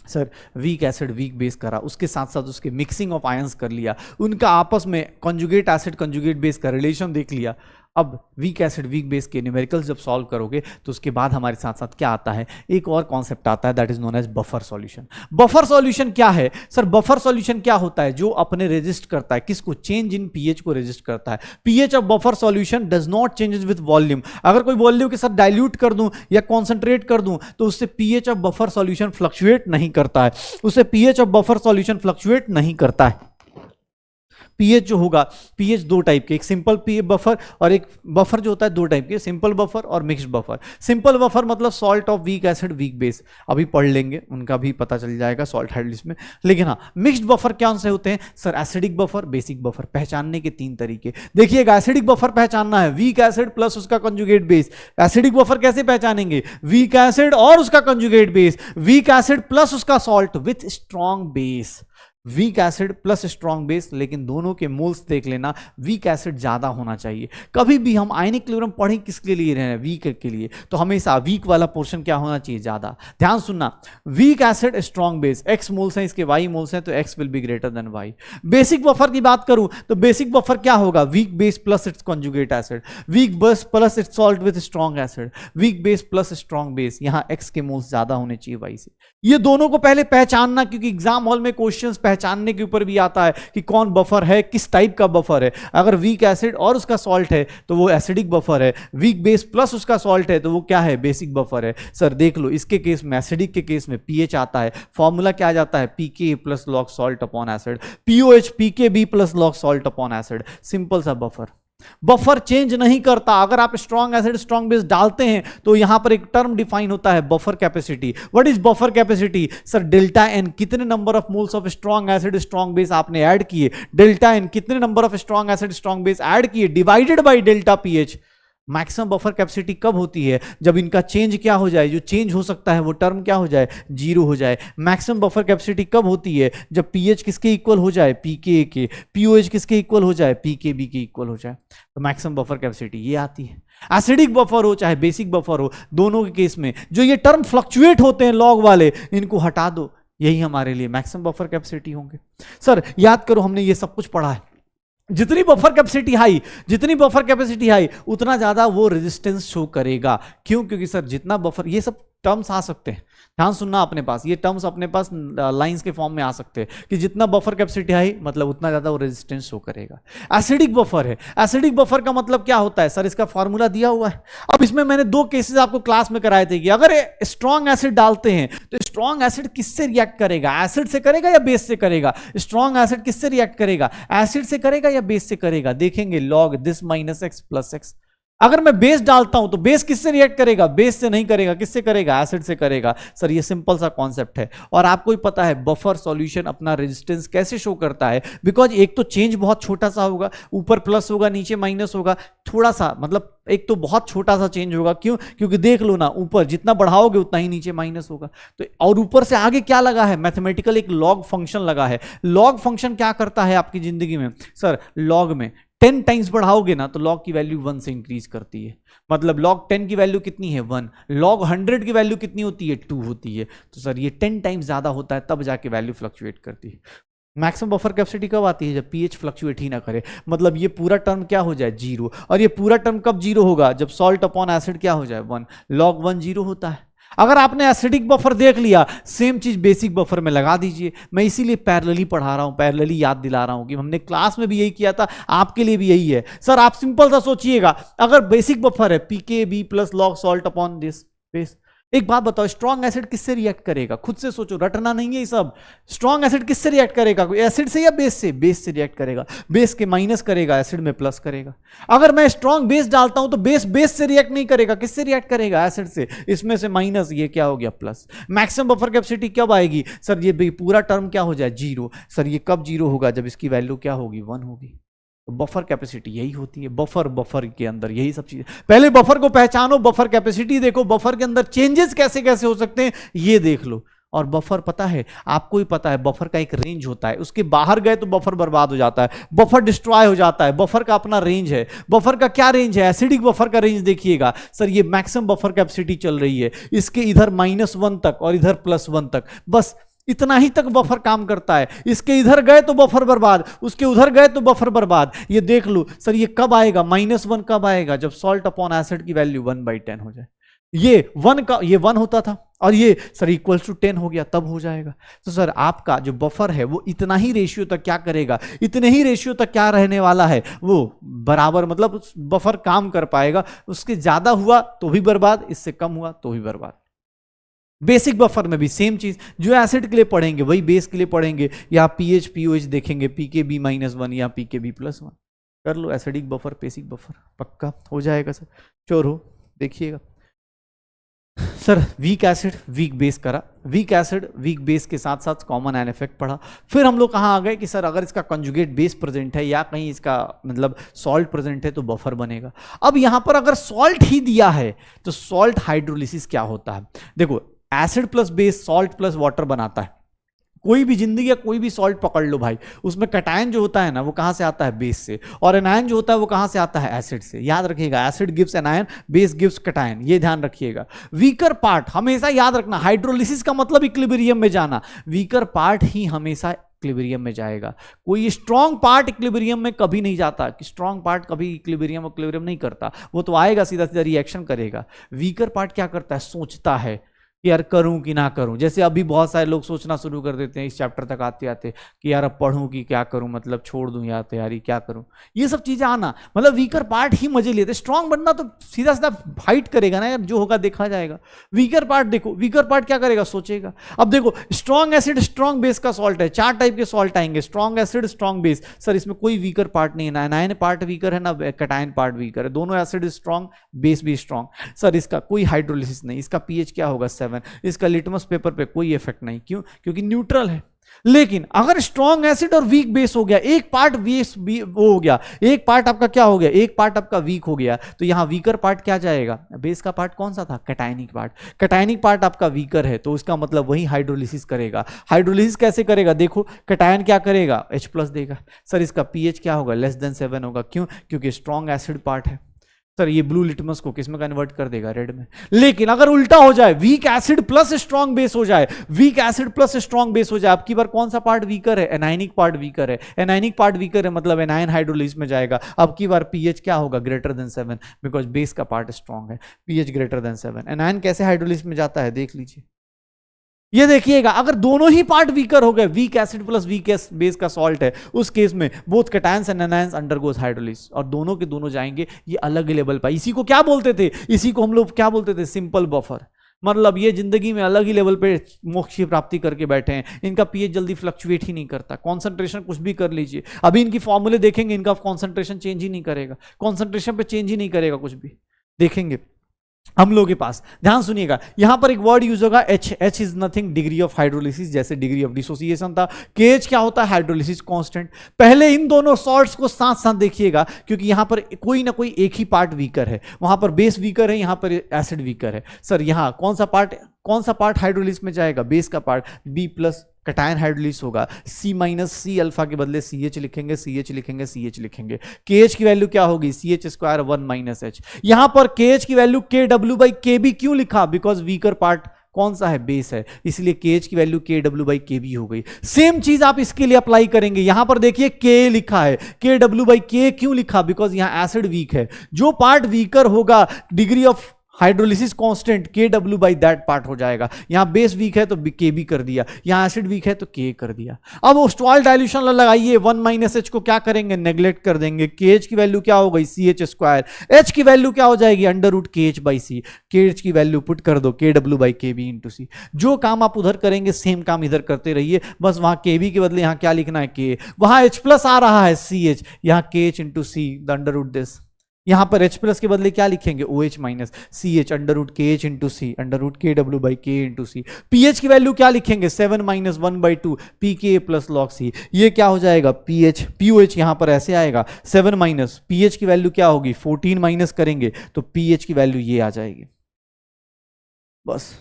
sir, weak acid weak base करा, उसके साथ साथ उसके मिक्सिंग ऑफ आयंस कर लिया, उनका आपस में कंजुगेट एसिड कंजुगेट बेस का रिलेशन देख लिया। अब वीक एसिड वीक बेस के न्यूमेरिकल्स जब सॉल्व करोगे तो उसके बाद हमारे साथ साथ क्या आता है, एक और कॉन्सेप्ट आता है, that is known as buffer solution. Buffer solution क्या है सर, बफर सॉल्यूशन क्या होता है, जो अपने रेजिस्ट करता है किसको, चेंज इन पीएच को रेजिस्ट करता है। PH of buffer solution does not changes with volume. अगर कोई वॉल्यूम के साथ डाइल्यूट कर दूं या कॉन्सेंट्रेट कर दूं तो उससे pH of buffer solution fluctuate नहीं करता है, उससे pH of buffer solution fluctuate नहीं करता है। पीएच जो होगा, पीएच दो टाइप के, एक सिंपल पीएच बफर और एक बफर जो होता है दो टाइप के, सिंपल बफर और मिक्स्ड बफर। सिंपल बफर मतलब salt of week acid weak base, अभी पढ़ लेंगे, उनका भी पता चल जाएगा सॉल्ट हाइड्रोलिसिस में। लेकिन हाँ, मिक्स्ड बफर क्या से होते हैं sir, acidic buffer basic buffer. पहचानने के तीन तरीके देखिएगा, एसिडिक बफर पहचानना है, वीक एसिड प्लस उसका कंजुगेट बेस। एसिडिक बफर कैसे पहचानेंगे, वीक एसिड और उसका conjugate base, weak acid plus उसका salt with strong base, weak acid plus strong base. लेकिन दोनों के मोल्स देख लेना, वीक एसिड ज्यादा होना चाहिए। कभी भी हम आयनिक इक्विलिब्रियम पढ़ें किसके लिए रहे हैं, वीक के लिए, तो हमेशा वीक वाला पोर्शन क्या होना चाहिए, ज्यादा। ध्यान सुनना, weak acid strong base, x moles हैं, इसके y मोल्स हैं, तो x will be greater than y। Basic buffer की बात करूं तो बेसिक बफर क्या होगा, weak base plus it's conjugate acid, weak base plus it's salt with strong acid, weak base plus strong base. यहां x के मोल्स ज्यादा होने चाहिए y से। ये दोनों को पहले पहचानना, क्योंकि एग्जाम हॉल में क्वेश्चंस पहचानने के ऊपर भी आता है कि कौन बफर है, किस टाइप का बफर है। अगर वीक एसिड और उसका सॉल्ट है तो वो एसिडिक बफर है, वीक बेस प्लस उसका सॉल्ट है तो वो क्या है, बेसिक बफर है। सर देख लो, इसके केस में, एसिडिक के केस में पीएच आता है, फॉर्मूला क्या आ जाता है, pKa plus log salt upon acid, pOH pKb plus log salt upon acid. Simple सा बफर, बफर चेंज नहीं करता। अगर आप स्ट्रॉन्ग एसिड स्ट्रॉन्ग बेस डालते हैं तो यहां पर एक टर्म डिफाइन होता है, buffer capacity. What is buffer capacity sir, delta n, कितने number of moles of strong acid strong base आपने ऐड किए, डेल्टा एन कितने number of strong acid strong base add किए, divided by delta pH. Maximum buffer capacity कब होती है? जब इनका चेंज क्या हो जाए, जो चेंज हो सकता है वो टर्म क्या हो जाए, जीरो हो जाए। मैक्सिमम बफर कैपेसिटी कब होती है? जब पीएच किसके इक्वल हो जाए, पीके के, पीओएच किसके इक्वल हो जाए, पीकेबी के इक्वल हो जाए। तो मैक्सिमम बफर कैपेसिटी ये आती है। एसिडिक बफर हो चाहे बेसिक बफर हो, दोनों के केस में जो ये टर्म फ्लक्चुएट होते हैं लॉग वाले, इनको हटा दो, यही हमारे लिए मैक्सिमम बफर कैपेसिटी होंगे। सर याद करो, हमने ये सब कुछ पढ़ा है। जितनी बफर कैपेसिटी हाई, जितनी बफर कैपेसिटी हाई, उतना ज्यादा वो रेजिस्टेंस शो करेगा। क्यों? क्योंकि सर जितना बफर, ये सब टर्म्स आ सकते हैं, ध्यान सुनना अपने पास, ये टर्म्स अपने पास लाइंस के फॉर्म में आ सकते हैं कि जितना बफर कैपेसिटी हाई मतलब उतना ज्यादा वो रेजिस्टेंस शो करेगा। एसिडिक बफर है, एसिडिक बफर का मतलब क्या होता है? सर इसका फॉर्मूला दिया हुआ है। अब इसमें मैंने दो केसेस आपको क्लास में कराए थे कि अगर स्ट्रॉन्ग एसिड डालते हैं तो स्ट्रॉन्ग एसिड किससे रिएक्ट करेगा? एसिड से करेगा या बेस से करेगा? स्ट्रॉन्ग एसिड किससे रिएक्ट करेगा? एसिड से करेगा या बेस से करेगा? देखेंगे log this minus x plus x. अगर मैं बेस डालता हूं तो बेस किससे रिएक्ट करेगा? बेस से नहीं करेगा, किससे करेगा? एसिड से करेगा। सर ये सिंपल सा कॉन्सेप्ट है। और आपको ही पता है बफर सॉल्यूशन अपना रेजिस्टेंस कैसे शो करता है, बिकॉज एक तो चेंज बहुत छोटा सा होगा, ऊपर प्लस होगा नीचे माइनस होगा, थोड़ा सा मतलब एक तो बहुत छोटा सा चेंज होगा। क्यों? क्योंकि देख लो ना, ऊपर जितना बढ़ाओगे उतना ही नीचे माइनस होगा। तो और ऊपर से आगे क्या लगा है? मैथमेटिकल एक लॉग फंक्शन लगा है। लॉग फंक्शन क्या करता है आपकी जिंदगी में? सर लॉग में 10 टाइम्स बढ़ाओगे ना तो लॉग की वैल्यू 1 से इंक्रीज करती है। मतलब लॉग 10 की वैल्यू कितनी है? 1। लॉग 100 की वैल्यू कितनी होती है? 2 होती है। तो सर ये 10 टाइम्स ज्यादा होता है, तब जाके वैल्यू फ्लक्चुएट करती है। मैक्सिमम बफर कैपेसिटी कब आती है? जब पीएच फ्लक्चुएट ही ना करे, मतलब ये पूरा टर्म क्या हो जाए? जीरो। और ये पूरा टर्म कब जीरो होगा? जब सॉल्ट अपॉन एसिड क्या हो जाए? 1। लॉग 1 जीरो होता है। अगर आपने एसिडिक बफर देख लिया, सेम चीज बेसिक बफर में लगा दीजिए। मैं इसीलिए पैरेलली पढ़ा रहा हूं, पैरेलली याद दिला रहा हूं कि हमने क्लास में भी यही किया था, आपके लिए भी यही है। सर आप सिंपल सा सोचिएगा, अगर बेसिक बफर है pK b plus log salt upon this base, एक बात बताओ, स्ट्रॉन्ग एसिड किससे रिएक्ट करेगा? खुद से सोचो, रटना नहीं है ये सब। स्ट्रॉन्ग एसिड किससे रिएक्ट करेगा? एसिड से या बेस से? बेस से रिएक्ट करेगा। बेस के माइनस करेगा, एसिड में प्लस करेगा। अगर मैं स्ट्रॉन्ग बेस डालता हूं तो बेस बेस से रिएक्ट नहीं करेगा, किससे रिएक्ट करेगा? एसिड से। इसमें से माइनस, ये क्या हो गया? प्लस। मैक्सिमम बफर कैपेसिटी कब आएगी? सर ये पूरा टर्म क्या हो जाए? जीरो। सर ये कब जीरो होगा? जब इसकी वैल्यू क्या होगी? 1 होगी। बफर कैपेसिटी यही होती है। बफर के अंदर यही सब चीजें। पहले बफर को पहचानो, बफर कैपेसिटी देखो, बफर के अंदर चेंजेस कैसे कैसे हो सकते हैं ये देख लो। और बफर पता है, आपको ही पता है, बफर का एक रेंज होता है, उसके बाहर गए तो बफर बर्बाद हो जाता है, बफर डिस्ट्रॉय हो जाता है। बफर का अपना रेंज है। बफर का क्या रेंज है? एसिडिक बफर का रेंज देखिएगा। सर ये मैक्सिमम बफर कैपेसिटी चल रही है, इसके इधर -1 तक और इधर +1 तक, बस इतना ही तक बफर काम करता है। इसके इधर गए तो बफर बर्बाद, उसके उधर गए तो बफर बर्बाद। ये देख लो। सर ये कब आएगा? -1 कब आएगा? जब सॉल्ट अपॉन एसिड की वैल्यू 1/10 हो जाए। ये 1 होता था और ये सर इक्वल्स टू 10 हो गया, तब हो जाएगा। तो सर आपका जो बफर है वो इतना ही रेशियो तक क्या करेगा? इतने ही रेशियो तक क्या रहने वाला है? वो बराबर, मतलब बफर काम कर पाएगा। उसके ज्यादा हुआ तो भी बर्बाद, इससे कम हुआ तो भी बर्बाद। बेसिक बफर में भी सेम चीज, जो एसिड के लिए पढ़ेंगे वही बेस के लिए पढ़ेंगे। या पीएच पीओएच देखेंगे, पीकेबी -1 या पीकेबी +1। कर लो एसिडिक बफर बेसिक बफर, पक्का हो जाएगा सर, श्योर हो। देखिएगा sir, weak acid weak base करा, वीक एसिड वीक बेस के साथ साथ कॉमन एन इफेक्ट पढ़ा। फिर हम लोग कहाँ आ गए कि सर अगर इसका कंजुगेट बेस प्रेजेंट है या कहीं इसका मतलब सॉल्ट प्रेजेंट है तो बफर बनेगा। अब यहां पर अगर सॉल्ट ही दिया है तो सॉल्ट हाइड्रोलिसिस क्या होता है? देखो, acid plus base salt plus water बनाता है। कोई भी जिंदगी या कोई भी सॉल्ट पकड़ लो भाई, उसमें कटायन जो होता है ना वो कहां से आता है? बेस से। और एनायन जो होता है वो कहां से आता है? एसिड से। याद रखिएगा, acid gives anion, base gives cation, ये ध्यान रखिएगा। वीकर पार्ट हमेशा याद रखना, हाइड्रोलिसिस का मतलब इक्विलिब्रियम में जाना, वीकर पार्ट ही हमेशा इक्विलिब्रियम में जाएगा। कोई स्ट्रॉन्ग पार्ट इक्विलिब्रियम में कभी नहीं जाता, कि स्ट्रॉन्ग पार्ट कभी इक्विलिब्रियम नहीं करता, वो तो आएगा सीधा सीधा रिएक्शन करेगा। वीकर पार्ट क्या करता है? सोचता है कि यार करूं कि ना करूं। जैसे अभी बहुत सारे लोग सोचना शुरू कर देते हैं इस चैप्टर तक आते आते कि यार अब पढ़ूं कि क्या करूं, मतलब छोड़ दूं या तैयारी क्या करूं, ये सब चीजें आना, मतलब वीकर पार्ट ही मजे लेते। स्ट्रॉन्ग बनना तो सीधा सीधा फाइट करेगा ना यार, जो होगा देखा जाएगा। वीकर पार्ट देखो, वीकर पार्ट क्या करेगा? सोचेगा। अब देखो, स्ट्रॉन्ग एसिड स्ट्रॉन्ग बेस का सॉल्ट है, 4 टाइप के सॉल्ट आएंगे, strong acid strong base. Sir इसमें कोई वीकर पार्ट नहीं है, ना एनायन पार्ट वीकर है ना कटायन पार्ट वीकर है, दोनों एसिड स्ट्रॉन्ग बेस भी स्ट्रॉन्ग। सर इसका कोई हाइड्रोलिसिस नहीं, इसका पीएच क्या होगा? 7। इसका लिटमस पेपर पे कोई इफेक्ट नहीं। क्यों? क्योंकि न्यूट्रल है। लेकिन अगर स्ट्रॉन्ग एसिड और वीक बेस हो गया, एक पार्ट बेस वो हो गया, एक पार्ट आपका क्या हो गया, एक पार्ट आपका वीक हो गया, तो यहां वीकर पार्ट क्या जाएगा, बेस का पार्ट कौन सा था, कैटायनिक पार्ट। कैटायनिक पार्ट आपका वीकर है तो उसका मतलब वही हाइड्रोलिसिस करेगा। हाइड्रोलिसिस कैसे करेगा, देखो कैटायन क्या करेगा, H+ देगा। सर इसका pH क्या होगा, <7 होगा। क्यों, क्योंकि स्ट्रॉन्ग एसिड पार्ट है। सर ये ब्लू लिटमस को किस में कन्वर्ट कर देगा, रेड में। लेकिन अगर उल्टा हो जाए, week acid plus strong base हो जाए, week acid plus strong base हो जाए, आपकी बार कौन सा पार्ट वीकर है, एनायनिक पार्ट वीकर है। एनायनिक पार्ट वीकर है मतलब एनायन हाइड्रोलिसिस में जाएगा। अब की बार pH क्या होगा, >7 बिकॉज बेस का पार्ट स्ट्रॉन्ग है, pH >7। एनायन कैसे हाइड्रोलिसिस में जाता है देख लीजिए। ये देखिएगा अगर दोनों ही पार्ट वीकर हो गए, week acid plus weak base का सॉल्ट है, उस केस में both cations and anions undergoes hydrolysis, और दोनों के दोनों जाएंगे ये अलग लेवल पर। इसी को क्या बोलते थे, इसी को हम लोग क्या बोलते थे, सिंपल बफर। मतलब ये जिंदगी में अलग ही लेवल पे मोक्ष की प्राप्ति करके बैठे हैं। इनका pH जल्दी फ्लक्चुएट ही नहीं करता, कॉन्सेंट्रेशन कुछ भी कर लीजिए, अभी इनकी फॉर्मूले देखेंगे, इनका कॉन्सेंट्रेशन चेंज ही नहीं करेगा, कॉन्सेंट्रेशन पे चेंज ही नहीं करेगा कुछ भी, देखेंगे हम लोगों के पास। ध्यान सुनिएगा, यहां पर एक वर्ड यूज होगा H। H is nothing, degree of hydrolysis, जैसे डिग्री ऑफ डिसोसिएशन था। KH क्या होता है, हाइड्रोलिसिस कांस्टेंट। पहले इन दोनों सॉल्ट्स को साथ साथ देखिएगा, क्योंकि यहां पर कोई ना कोई एक ही पार्ट वीकर है, वहां पर बेस वीकर है, यहां पर एसिड वीकर है। सर यहां कौन सा पार्ट हाइड्रोलिसिस में जाएगा, बेस का पार्ट, B+ कैटायन हाइड्रोलिसिस होगा। C- अल्फा के बदले CH लिखेंगे, CH लिखेंगे, CH लिखेंगे। KH की वैल्यू क्या होगी, CH² 1 - H। यहां पर KH की वैल्यू KW/KB क्यों लिखा, बिकॉज वीकर पार्ट कौन सा है, बेस है, इसलिए KH की वैल्यू KW/KB हो गई। सेम चीज आप इसके लिए अप्लाई करेंगे, यहां पर देखिए K लिखा है, KW/K क्यों लिखा, बिकॉज यहां एसिड वीक है। जो पार्ट वीकर होगा, degree of hydrolysis constant KW/that part हो जाएगा। यहां बेस वीक है तो KB कर दिया, यहां एसिड वीक है तो K कर दिया। अब स्टॉल डाइल्यूशन लगाइए, 1 - H को क्या करेंगे, नेग्लेक्ट कर देंगे। KH की वैल्यू क्या हो गई, CH²। H की वैल्यू क्या हो जाएगी, √KH/C। KH की वैल्यू पुट कर दो, KW/KB × C। जो काम आप उधर करेंगे सेम काम इधर करते रहिए, बस वहां KB के बदले यहां क्या लिखना है, K। वहां H+ आ रहा है, CH, यहां KH × C, √this। यहां पर H+ के बदले क्या लिखेंगे, OH - CH, √KH × C, √KW/K × C। pH की वैल्यू क्या लिखेंगे, 7 - 1/2 pK + log C। ये क्या हो जाएगा, POH यहां पर ऐसे आएगा, 7 - pH की वैल्यू क्या होगी, 14 माइनस करेंगे तो pH की वैल्यू ये आ जाएगी। बस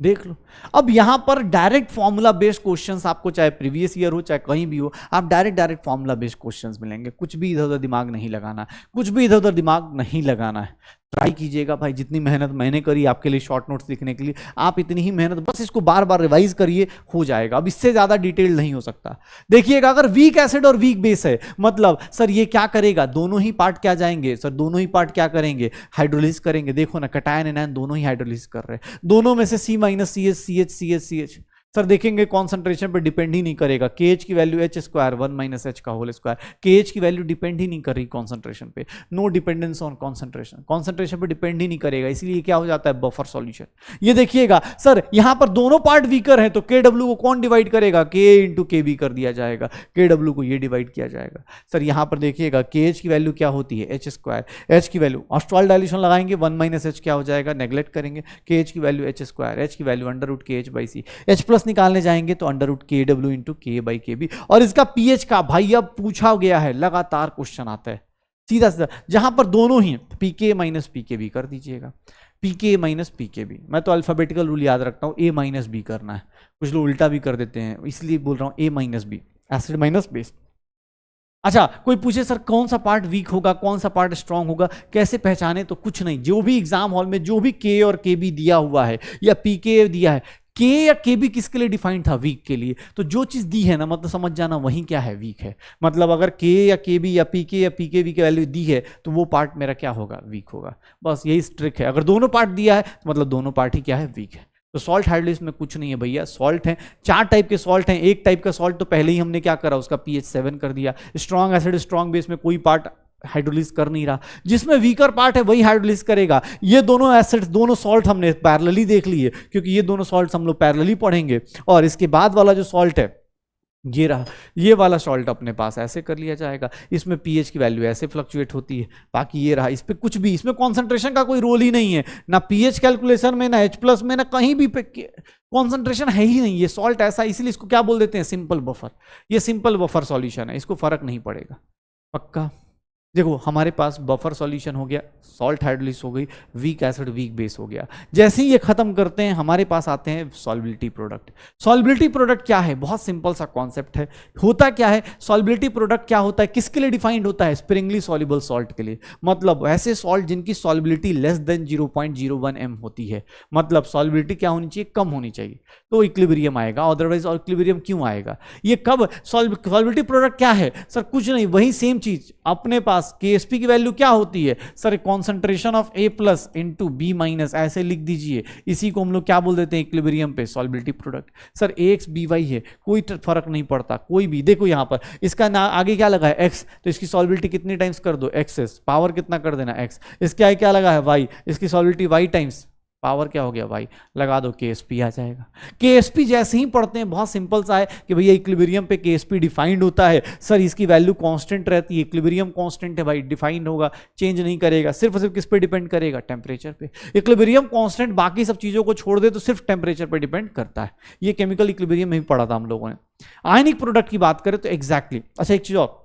देख लो। अब यहां पर डायरेक्ट फॉर्मूला बेस्ड क्वेश्चंस आपको चाहे प्रीवियस ईयर हो चाहे कहीं भी हो, आप डायरेक्ट फॉर्मूला बेस्ड क्वेश्चंस मिलेंगे। कुछ भी इधर उधर दिमाग नहीं लगाना, कुछ भी इधर उधर दिमाग नहीं लगाना है। ट्राई कीजिएगा भाई, जितनी मेहनत मैंने करी आपके लिए शॉर्ट नोट्स लिखने के लिए, आप इतनी ही मेहनत, बस इसको बार बार रिवाइज करिए, हो जाएगा। अब इससे ज्यादा डिटेल नहीं हो सकता। देखिएगा अगर वीक एसिड और वीक बेस है, मतलब सर ये क्या करेगा, दोनों ही पार्ट क्या जाएंगे, सर दोनों ही पार्ट क्या करेंगे, हाइड्रोलिसिस करेंगे। देखो ना, कैटायन एनायन दोनों ही हाइड्रोलिसिस कर रहे हैं, दोनों में से C- CH CH CH CH। Sir देखेंगे कॉन्सेंट्रेशन पर डिपेंड ही नहीं करेगा। KH की वैल्यू H² 1 - H का होल स्क्वायर। KH की वैल्यू डिपेंड ही नहीं कर रही कॉन्सेंट्रेशन पे, no dependence on concentration, concentration पे डिपेंड ही नहीं करेगा, इसलिए क्या हो जाता है, बफर सॉल्यूशन। ये देखिएगा सर यहां पर दोनों पार्ट वीकर है तो KW को कौन डिवाइड करेगा, K × KB कर दिया जाएगा, KW को ये डिवाइड किया जाएगा। सर यहां पर देखिएगा KH की वैल्यू क्या होती है, H²। H की वैल्यू ऑस्ट्रॉल डाइल्यूशन लगाएंगे, 1 - H क्या हो जाएगा, नेग्लेक्ट करेंगे, KH की वैल्यू H², H की वैल्यू √KH/C। H+ निकालने जाएंगे तो √KW × K/KB। और इसका pH का भाई अब पूछा गया है, लगातार क्वेश्चन आता है सीधा सीधा, जहां पर दोनों ही PK - PKB कर दीजिएगा, PK - PKB। मैं तो अल्फाबेटिकल रूल याद रखता हूं, A - B करना है, कुछ लोग उल्टा भी कर देते हैं, इसलिए बोल रहा हूं A - B, acid minus base. अच्छा कोई पूछे सर कौन सा पार्ट वीक होगा, कौन सा पार्ट स्ट्रांग होगा, कैसे पहचाने, तो कुछ नहीं, जो भी एग्जाम हॉल में जो भी K और KB दिया हुआ है या PK दिया है, K या KB किसके लिए डिफाइंड था, वीक के लिए। तो जो चीज दी है ना, मतलब समझ जाना वही क्या है, वीक है। मतलब अगर K या KB या PK या PKB की वैल्यू दी है तो वो पार्ट मेरा क्या होगा, वीक होगा। बस यही ट्रिक है, अगर दोनों पार्ट दिया है तो मतलब दोनों पार्ट ही क्या है, वीक है। तो सॉल्ट हाइड्रोलिसिस में कुछ नहीं है भैया, सॉल्ट है 4 टाइप के सॉल्ट हैं। एक टाइप का सॉल्ट तो पहले ही हमने क्या करा, उसका pH 7 कर दिया। स्ट्रॉन्ग एसिड स्ट्रॉन्ग बेस में कोई पार्ट हाइड्रोलिसिस कर नहीं रहा, जिसमें वीकर पार्ट है वही हाइड्रोलिसिस करेगा। ये दोनों एसिड्स, दोनों सॉल्ट हमने पैरेलली देख लिए, क्योंकि ये दोनों सॉल्ट्स हम लोग पैरेलली पढ़ेंगे। और इसके बाद वाला जो सॉल्ट है ये रहा, ये वाला सॉल्ट अपने पास ऐसे कर लिया जाएगा, इसमें पीएच की वैल्यू ऐसे फ्लक्चुएट होती है। बाकी ये रहा, इस पे कुछ भी, इसमें कॉन्सेंट्रेशन का कोई रोल ही नहीं है, ना पीएच कैलकुलेशन में, ना एच प्लस में, ना कहीं भी कॉन्सेंट्रेशन है ही नहीं। ये सॉल्ट ऐसा, इसीलिए इसको क्या बोल देते हैं, सिंपल बफर। ये सिंपल बफर सॉल्यूशन है, इसको फर्क नहीं पड़ेगा। पक्का? देखो हमारे पास बफर सॉल्यूशन हो गया, सॉल्ट हाइड्रोलिसिस हो गई, वीक एसिड वीक बेस हो गया। जैसे ही ये खत्म करते हैं हमारे पास आते हैं सॉल्बिलिटी प्रोडक्ट। सॉल्बिलिटी प्रोडक्ट क्या है, बहुत सिंपल सा कॉन्सेप्ट है। होता क्या है, सॉल्बिलिटी प्रोडक्ट क्या होता है, किसके लिए डिफाइंड होता है, स्प्रिंगली सॉल्युबल सॉल्ट के लिए। मतलब ऐसे सॉल्ट जिनकी सॉल्बिलिटी लेस देन 0.01 m होती है, मतलब सॉल्बिलिटी क्या होनी चाहिए, कम होनी चाहिए, तो इक्विलिब्रियम आएगा। अदरवाइज इक्विलिब्रियम क्यों आएगा, ये कब, सॉल्बिलिटी प्रोडक्ट क्या है सर, कुछ नहीं, वही सेम चीज अपने पास। KSP की वैल्यू क्या होती है sir, concentration of A plus into B minus, ऐसे लिख दीजिए। इसी को हम लोग क्या बोल देते हैं, इक्विलिब्रियम पे सॉल्बिलिटी प्रोडक्ट। सर AX BY है, कोई फर्क नहीं पड़ता, कोई भी। देखो यहां पर इसका ना आगे क्या लगा है X, तो इसकी सॉल्बिलिटी कितनी टाइम्स कर दो, XS, पावर कितना कर देना X। इसके आगे क्या लगा है Y, इसकी सॉल्बिलिटी Y टाइम्स, पावर क्या हो गया Y, लगा दो, KSP आ जाएगा। KSP जैसे ही पढ़ते हैं, बहुत सिंपल सा है कि भैया इक्विलिब्रियम पे KSP डिफाइंड होता है। सर इसकी वैल्यू कांस्टेंट रहती है, इक्विलिब्रियम कांस्टेंट है भाई, डिफाइंड होगा, चेंज नहीं करेगा, सिर्फ और सिर्फ किस पे डिपेंड करेगा, टेम्परेचर पे। इक्विलिब्रियम कांस्टेंट बाकी सब चीजों को छोड़ दे तो सिर्फ टेम्परेचर पे डिपेंड करता है। ये केमिकल इक्विलिब्रियम में भी पढ़ा था हम लोगों ने। आयनिक प्रोडक्ट की बात करें तो एग्जैक्टली, अच्छा एक चीज और,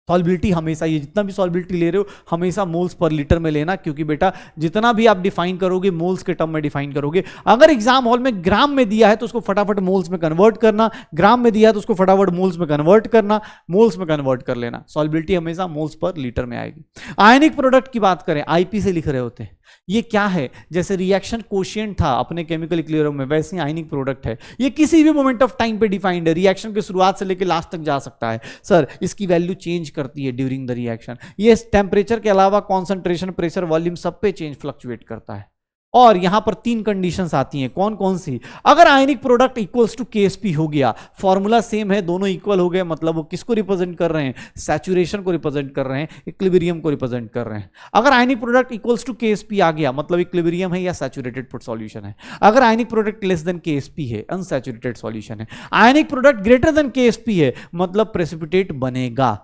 सॉल्बिलिटी हमेशा, ये जितना भी सॉल्बिलिटी ले रहे हो हमेशा मोल्स पर लीटर में लेना, क्योंकि बेटा जितना भी आप डिफाइन करोगे मोल्स के टर्म में डिफाइन करोगे। अगर एग्जाम हॉल में ग्राम में दिया है तो उसको फटाफट मोल्स में कन्वर्ट करना, ग्राम में दिया है तो उसको फटाफट मोल्स में कन्वर्ट करना, मोल्स में कन्वर्ट कर लेना। सॉल्बिलिटी हमेशा मोल्स पर लीटर में आएगी। आयनिक प्रोडक्ट की बात करें, आईपी से लिख रहे होते हैं, ये क्या है, जैसे रिएक्शन कोशिएंट था अपने केमिकल इक्विलिब्रियम में, वैसे ही आयनिक प्रोडक्ट है। ये किसी भी मोमेंट ऑफ टाइम पे डिफाइंड है, रिएक्शन के शुरुआत से लेकर लास्ट तक जा सकता है। सर इसकी वैल्यू चेंज करती है ड्यूरिंग द रिएक्शन, ये टेम्परेचर के अलावा कॉन्सेंट्रेशन, प्रेशर, वॉल्यूम सब पे चेंज फ्लक्चुएट करता है। और यहां पर 3 कंडीशंस आती हैं, कौन कौन सी, अगर ionic product equals to KSP हो गया, फॉर्मूला सेम है, दोनों इक्वल हो गए, मतलब वो किसको रिप्रेजेंट कर रहे हैं, सैचुरेशन को रिप्रेजेंट कर रहे हैं, इक्विलिब्रियम को रिप्रेजेंट कर रहे हैं। अगर ionic product equals to KSP आ गया, मतलब इक्विलिब्रियम है या सैचुरेटेड सॉल्यूशन है। अगर ionic product less than KSP है, अनसैचुरेटेड सॉल्यूशन है। Ionic product greater than KSP है, मतलब प्रेसिपिटेट बनेगा।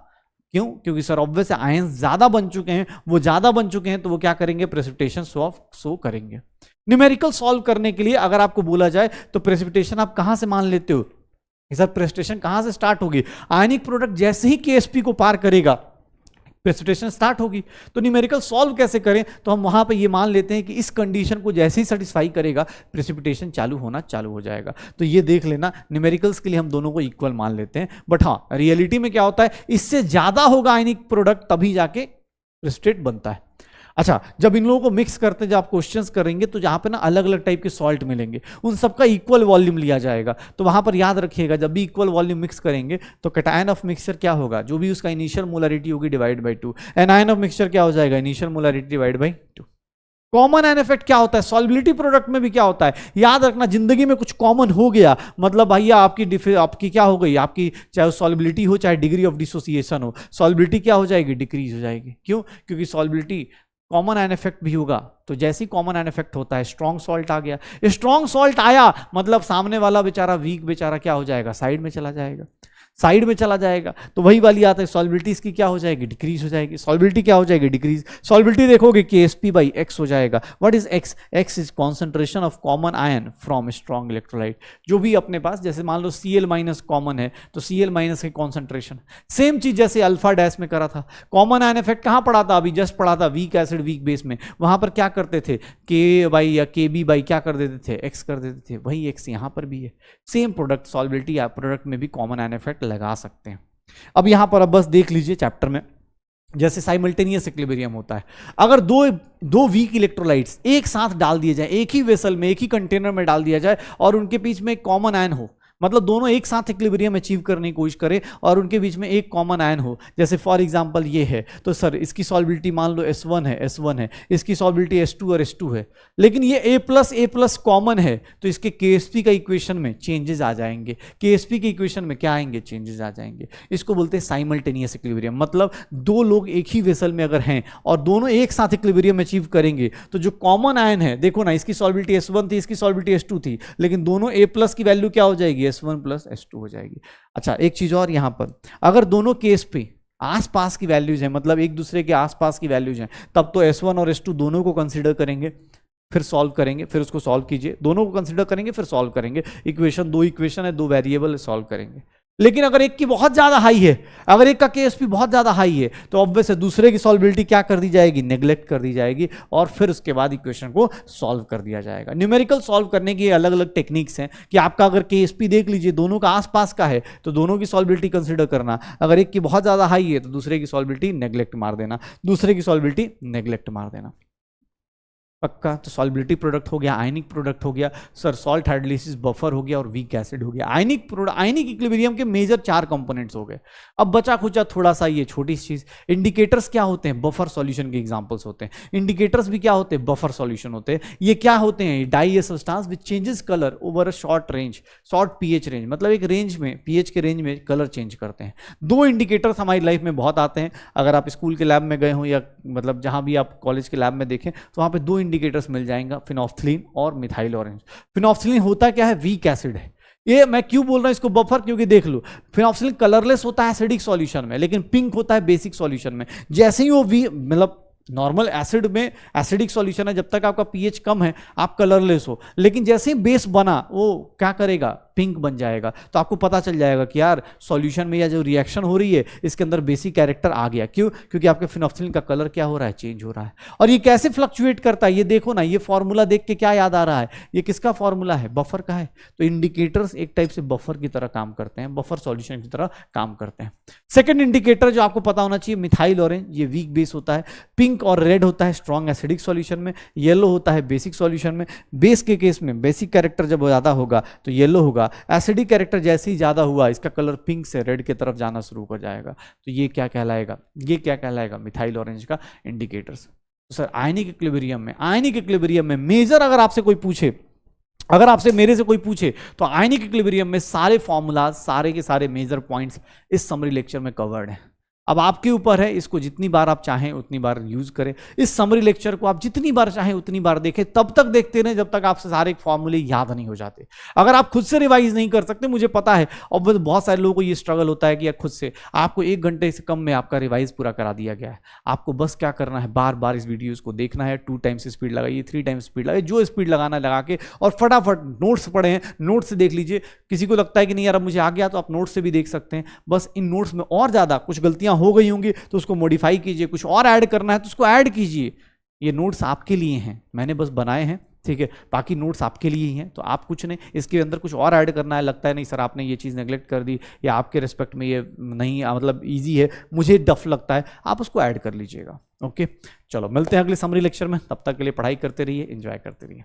क्यों, क्योंकि सर ऑब्वियस आयंस ज्यादा बन चुके हैं, वो ज्यादा बन चुके हैं तो वो क्या करेंगे, प्रेसिपिटेशन शो करेंगे। न्यूमेरिकल सॉल्व करने के लिए अगर आपको बोला जाए तो प्रेसिपिटेशन आप कहां से मान लेते हो, सर प्रेसिपिटेशन कहां से स्टार्ट होगी, आयनिक प्रोडक्ट जैसे ही KSP को पार करेगा प्रेसिपिटेशन स्टार्ट होगी। तो न्यूमेरिकल सॉल्व कैसे करें, तो हम वहां पे ये मान लेते हैं कि इस कंडीशन को जैसे ही सेटिस्फाई करेगा प्रेसिपिटेशन चालू होना चालू हो जाएगा। तो ये देख लेना, न्यूमेरिकल्स के लिए हम दोनों को इक्वल मान लेते हैं, बट हाँ रियलिटी में क्या होता है, इससे ज्यादा होगा आयनिक प्रोडक्ट तभी जाके प्रेसिपिटेट बनता है। अच्छा, जब इन लोगों को मिक्स करते, जब आप क्वेश्चंस करेंगे तो जहां पे ना अलग अलग टाइप के सॉल्ट मिलेंगे, उन सबका इक्वल वॉल्यूम लिया जाएगा। तो वहां पर याद रखिएगा, जब भी इक्वल वॉल्यूम मिक्स करेंगे तो कैटायन ऑफ मिक्सचर क्या होगा, जो भी उसका इनिशियल मोलरिटी होगी divide by 2, anion of mixture क्या हो जाएगा, initial molarity divide by 2। Common ion effect क्या होता है, सॉल्बिलिटी प्रोडक्ट में भी क्या होता है, याद रखना, जिंदगी में कुछ कॉमन हो गया मतलब भैया आपकी क्या हो गई, आपकी चाहे सॉल्बिलिटी हो चाहे डिग्री ऑफ डिसोसिएशन हो, सॉल्बिलिटी क्या हो जाएगी, डिक्रीज हो जाएगी। क्यों, क्योंकि सॉल्बिलिटी कॉमन आयन इफेक्ट भी होगा। तो जैसे ही कॉमन आयन इफेक्ट होता है, स्ट्रॉन्ग सॉल्ट आ गया, स्ट्रॉन्ग सॉल्ट आया मतलब सामने वाला बेचारा वीक बेचारा क्या हो जाएगा, साइड में चला जाएगा, साइड में चला जाएगा। तो वही वाली आता है, सॉल्बिलिटी इसकी क्या हो जाएगी, डिक्रीज हो जाएगी। सॉल्बिलिटी क्या हो जाएगी, डिक्रीज। सॉल्बिलिटी देखोगे KSP बाई X हो जाएगा। What is X? X is concentration of common ion from strong electrolyte. जो भी अपने पास, जैसे मान लो Cl माइनस कॉमन है तो Cl माइनस की कॉन्सेंट्रेशन, सेम चीज जैसे अल्फा डैश में करा था। कॉमन आयन इफेक्ट कहां पड़ा था, अभी जस्ट पड़ा था वीक एसिड वीक बेस में। वहां पर क्या करते थे, K बाई या KB बाई क्या कर देते थे, X कर देते थे। वही X यहां पर भी है। सेम प्रोडक्ट सॉल्बिलिटी प्रोडक्ट में भी कॉमन आयन इफेक्ट लगा सकते हैं। अब यहां पर अब बस देख लीजिए चैप्टर में, जैसे साइमल्टेनियस इक्विलिब्रियम होता है, अगर दो वीक इलेक्ट्रोलाइट्स एक साथ डाल दिए जाए, एक ही वेसल में, एक ही कंटेनर में डाल दिया जाए और उनके बीच में एक कॉमन आयन हो, मतलब दोनों एक साथ इक्विलिब्रियम अचीव करने की कोशिश करें और उनके बीच में एक कॉमन आयन हो, जैसे फॉर एग्जांपल ये है, तो सर इसकी सॉल्बिलिटी मान लो S1 है, इसकी सॉल्बिलिटी S2 और S2 है, लेकिन ये A+ कॉमन है, तो इसके KSP का इक्वेशन में चेंजेस आ जाएंगे। KSP के इक्वेशन में क्या आएंगे, चेंजेस आ जाएंगे। इसको बोलते हैं साइमल्टेनियस इक्विलिब्रियम। मतलब दो लोग एक ही वेसल में अगर हैं और दोनों एक साथ इक्विलिब्रियम अचीव करेंगे तो जो कॉमन आयन है, देखो ना, इसकी सॉल्बिलिटी S1 थी, इसकी सॉल्बिलिटी S2 थी, लेकिन दोनों A+ की वैल्यू क्या हो जाएगी, S1 प्लस S2 हो जाएगी। अच्छा एक चीज और यहाँ पर, अगर दोनों केस पे आसपास की वैल्यूज हैं, मतलब एक दूसरे के आसपास की वैल्यूज हैं, तब तो S1 और S2 दोनों को कंसीडर करेंगे, फिर सॉल्व करेंगे, फिर उसको सॉल्व कीजिए, दोनों को कंसीडर करेंगे फिर सॉल्व करेंगे। इक्वेशन, दो इक्वेशन है, दो वेरिएबल, सॉल्व करेंगे। लेकिन अगर एक की बहुत ज्यादा हाई है, अगर एक का केएसपी बहुत ज्यादा हाई है, तो ऑब्वियस है दूसरे की सॉल्वेबिलिटी क्या कर दी जाएगी, नेग्लेक्ट कर दी जाएगी, और फिर उसके बाद इक्वेशन को सॉल्व कर दिया जाएगा। न्यूमेरिकल सॉल्व करने की अलग अलग टेक्निक्स हैं कि आपका अगर केएसपी देख लीजिए दोनों का आसपास का है तो दोनों की सॉल्वेबिलिटी कंसिडर करना, अगर एक की बहुत ज्यादा हाई है तो दूसरे की सॉल्वेबिलिटी नेग्लेक्ट मार देना, दूसरे की सॉल्वेबिलिटी नेग्लेक्ट मार देना। पक्का? तो सॉल्बिलिटी प्रोडक्ट हो गया, आयनिक प्रोडक्ट हो गया, सर सॉल्ट हाइड्रोलिसिस बफर हो गया, और वीक एसिड हो गया। आयनिक प्रोडक्ट, आयनिक इक्विलिब्रियम के मेजर 4 कंपोनेंट्स हो गए। अब बचा खुचा थोड़ा सा ये छोटी चीज, इंडिकेटर्स क्या होते हैं, बफर सॉल्यूशन के एग्जांपल्स होते हैं। इंडिकेटर्स भी क्या होते हैं, बफर सॉल्यूशन होते हैं। ये क्या होते हैं, dye substance which changes colour over a short range, short pH range, मतलब एक रेंज में, पीएच के रेंज में कलर चेंज करते हैं। 2 इंडिकेटर्स हमारी लाइफ में बहुत आते हैं। अगर आप स्कूल के लैब में गए हो या मतलब जहां भी आप कॉलेज के लैब में देखें तो वहां पे 2 इंडिकेटर्स मिल जाएंगे, फिनोफ्थलीन और मिथाइल ऑरेंज। फिनोफ्थलीन होता क्या है, वीक एसिड है। ये मैं क्यों बोल रहा हूं इसको बफर, क्योंकि देख लो फिनोफ्थलीन कलरलेस होता है एसिडिक सॉल्यूशन में, लेकिन पिंक होता है बेसिक सॉल्यूशन में। जैसे ही वो मतलब नॉर्मल एसिड में एसिडिक सॉल्यूशन है, जब तक आपका पीएच कम है आप कलरलेस हो, लेकिन जैसे ही बेस बना वो क्या करेगा, पिंक बन जाएगा। तो आपको पता चल जाएगा कि यार सॉल्यूशन में या जो रिएक्शन हो रही है इसके अंदर बेसिक कैरेक्टर आ गया। क्यों? क्योंकि आपके फिनोफ्थलीन का कलर क्या हो रहा है, चेंज हो रहा है। और ये कैसे फ्लक्चुएट करता है, ये देखो ना, ये फॉर्मूला देख के क्या याद आ रहा है, ये किसका फॉर्मूला है, बफर का है। तो इंडिकेटर्स एक टाइप से बफर की तरह काम करते हैं, बफर सॉल्यूशन की तरह काम करते हैं। सेकेंड इंडिकेटर जो आपको पता होना चाहिए, मिथाइल ऑरेंज, ये वीक बेस होता है। पिंक और रेड होता है स्ट्रॉन्ग एसिडिक सॉल्यूशन में, येलो होता है बेसिक सॉल्यूशन में। बेस के केस में बेसिक कैरेक्टर जब ज्यादा होगा तो येलो होगा, एसिडिक कैरेक्टर जैसे ही ज्यादा हुआ इसका कलर पिंक से रेड की तरफ जाना शुरू हो जाएगा। तो ये क्या कहलाएगा, ये क्या कहलाएगा, मिथाइल ऑरेंज का इंडिकेटर्स। तो सर आयनिक इक्विलिब्रियम में, आयनिक इक्विलिब्रियम में मेजर अगर आपसे कोई पूछे, अगर आपसे मेरे से कोई पूछे तो आयनिक इक्विलिब्रियम में सारे फॉर्मूला, सारे के सारे मेजर पॉइंट्स इस समरी लेक्चर में कवर्ड है। अब आपके ऊपर है, इसको जितनी बार आप चाहें उतनी बार यूज करें। इस समरी लेक्चर को आप जितनी बार चाहें उतनी बार देखें, तब तक देखते रहें जब तक आपसे सारे फॉर्मूले याद नहीं हो जाते। अगर आप खुद से रिवाइज नहीं कर सकते, मुझे पता है, और बहुत सारे लोगों को ये स्ट्रगल होता है कि खुद से आपको 1 घंटे से कम में आपका रिवाइज पूरा करा दिया गया है। आपको बस क्या करना है, बार बार इस वीडियोज को देखना है, 2 टाइम्स स्पीड लगाइए, 3 टाइम्स स्पीड लगाइए, जो स्पीड लगाना लगा के, और फटाफट नोट्स पढ़े हैं, नोट्स से देख लीजिए। किसी को लगता है कि नहीं यार अब मुझे आ गया, तो आप नोट्स से भी देख सकते हैं। बस इन नोट्स में और ज्यादा कुछ गलतियां हो गई होंगी तो उसको मॉडिफाई कीजिए, कुछ और ऐड करना है तो उसको ऐड कीजिए। ये नोट्स आपके लिए हैं, मैंने बस बनाए हैं, ठीक है, बाकी नोट्स आपके लिए ही हैं। तो आप कुछ नहीं, इसके अंदर कुछ और ऐड करना है, लगता है नहीं सर आपने ये चीज़ नेग्लेक्ट कर दी या आपके रिस्पेक्ट में ये नहीं मतलब ईजी है, मुझे डफ लगता है, आप उसको ऐड कर लीजिएगा। ओके, चलो मिलते हैं अगले समरी लेक्चर में, तब तक के लिए पढ़ाई करते रहिए, एंजॉय करते रहिए।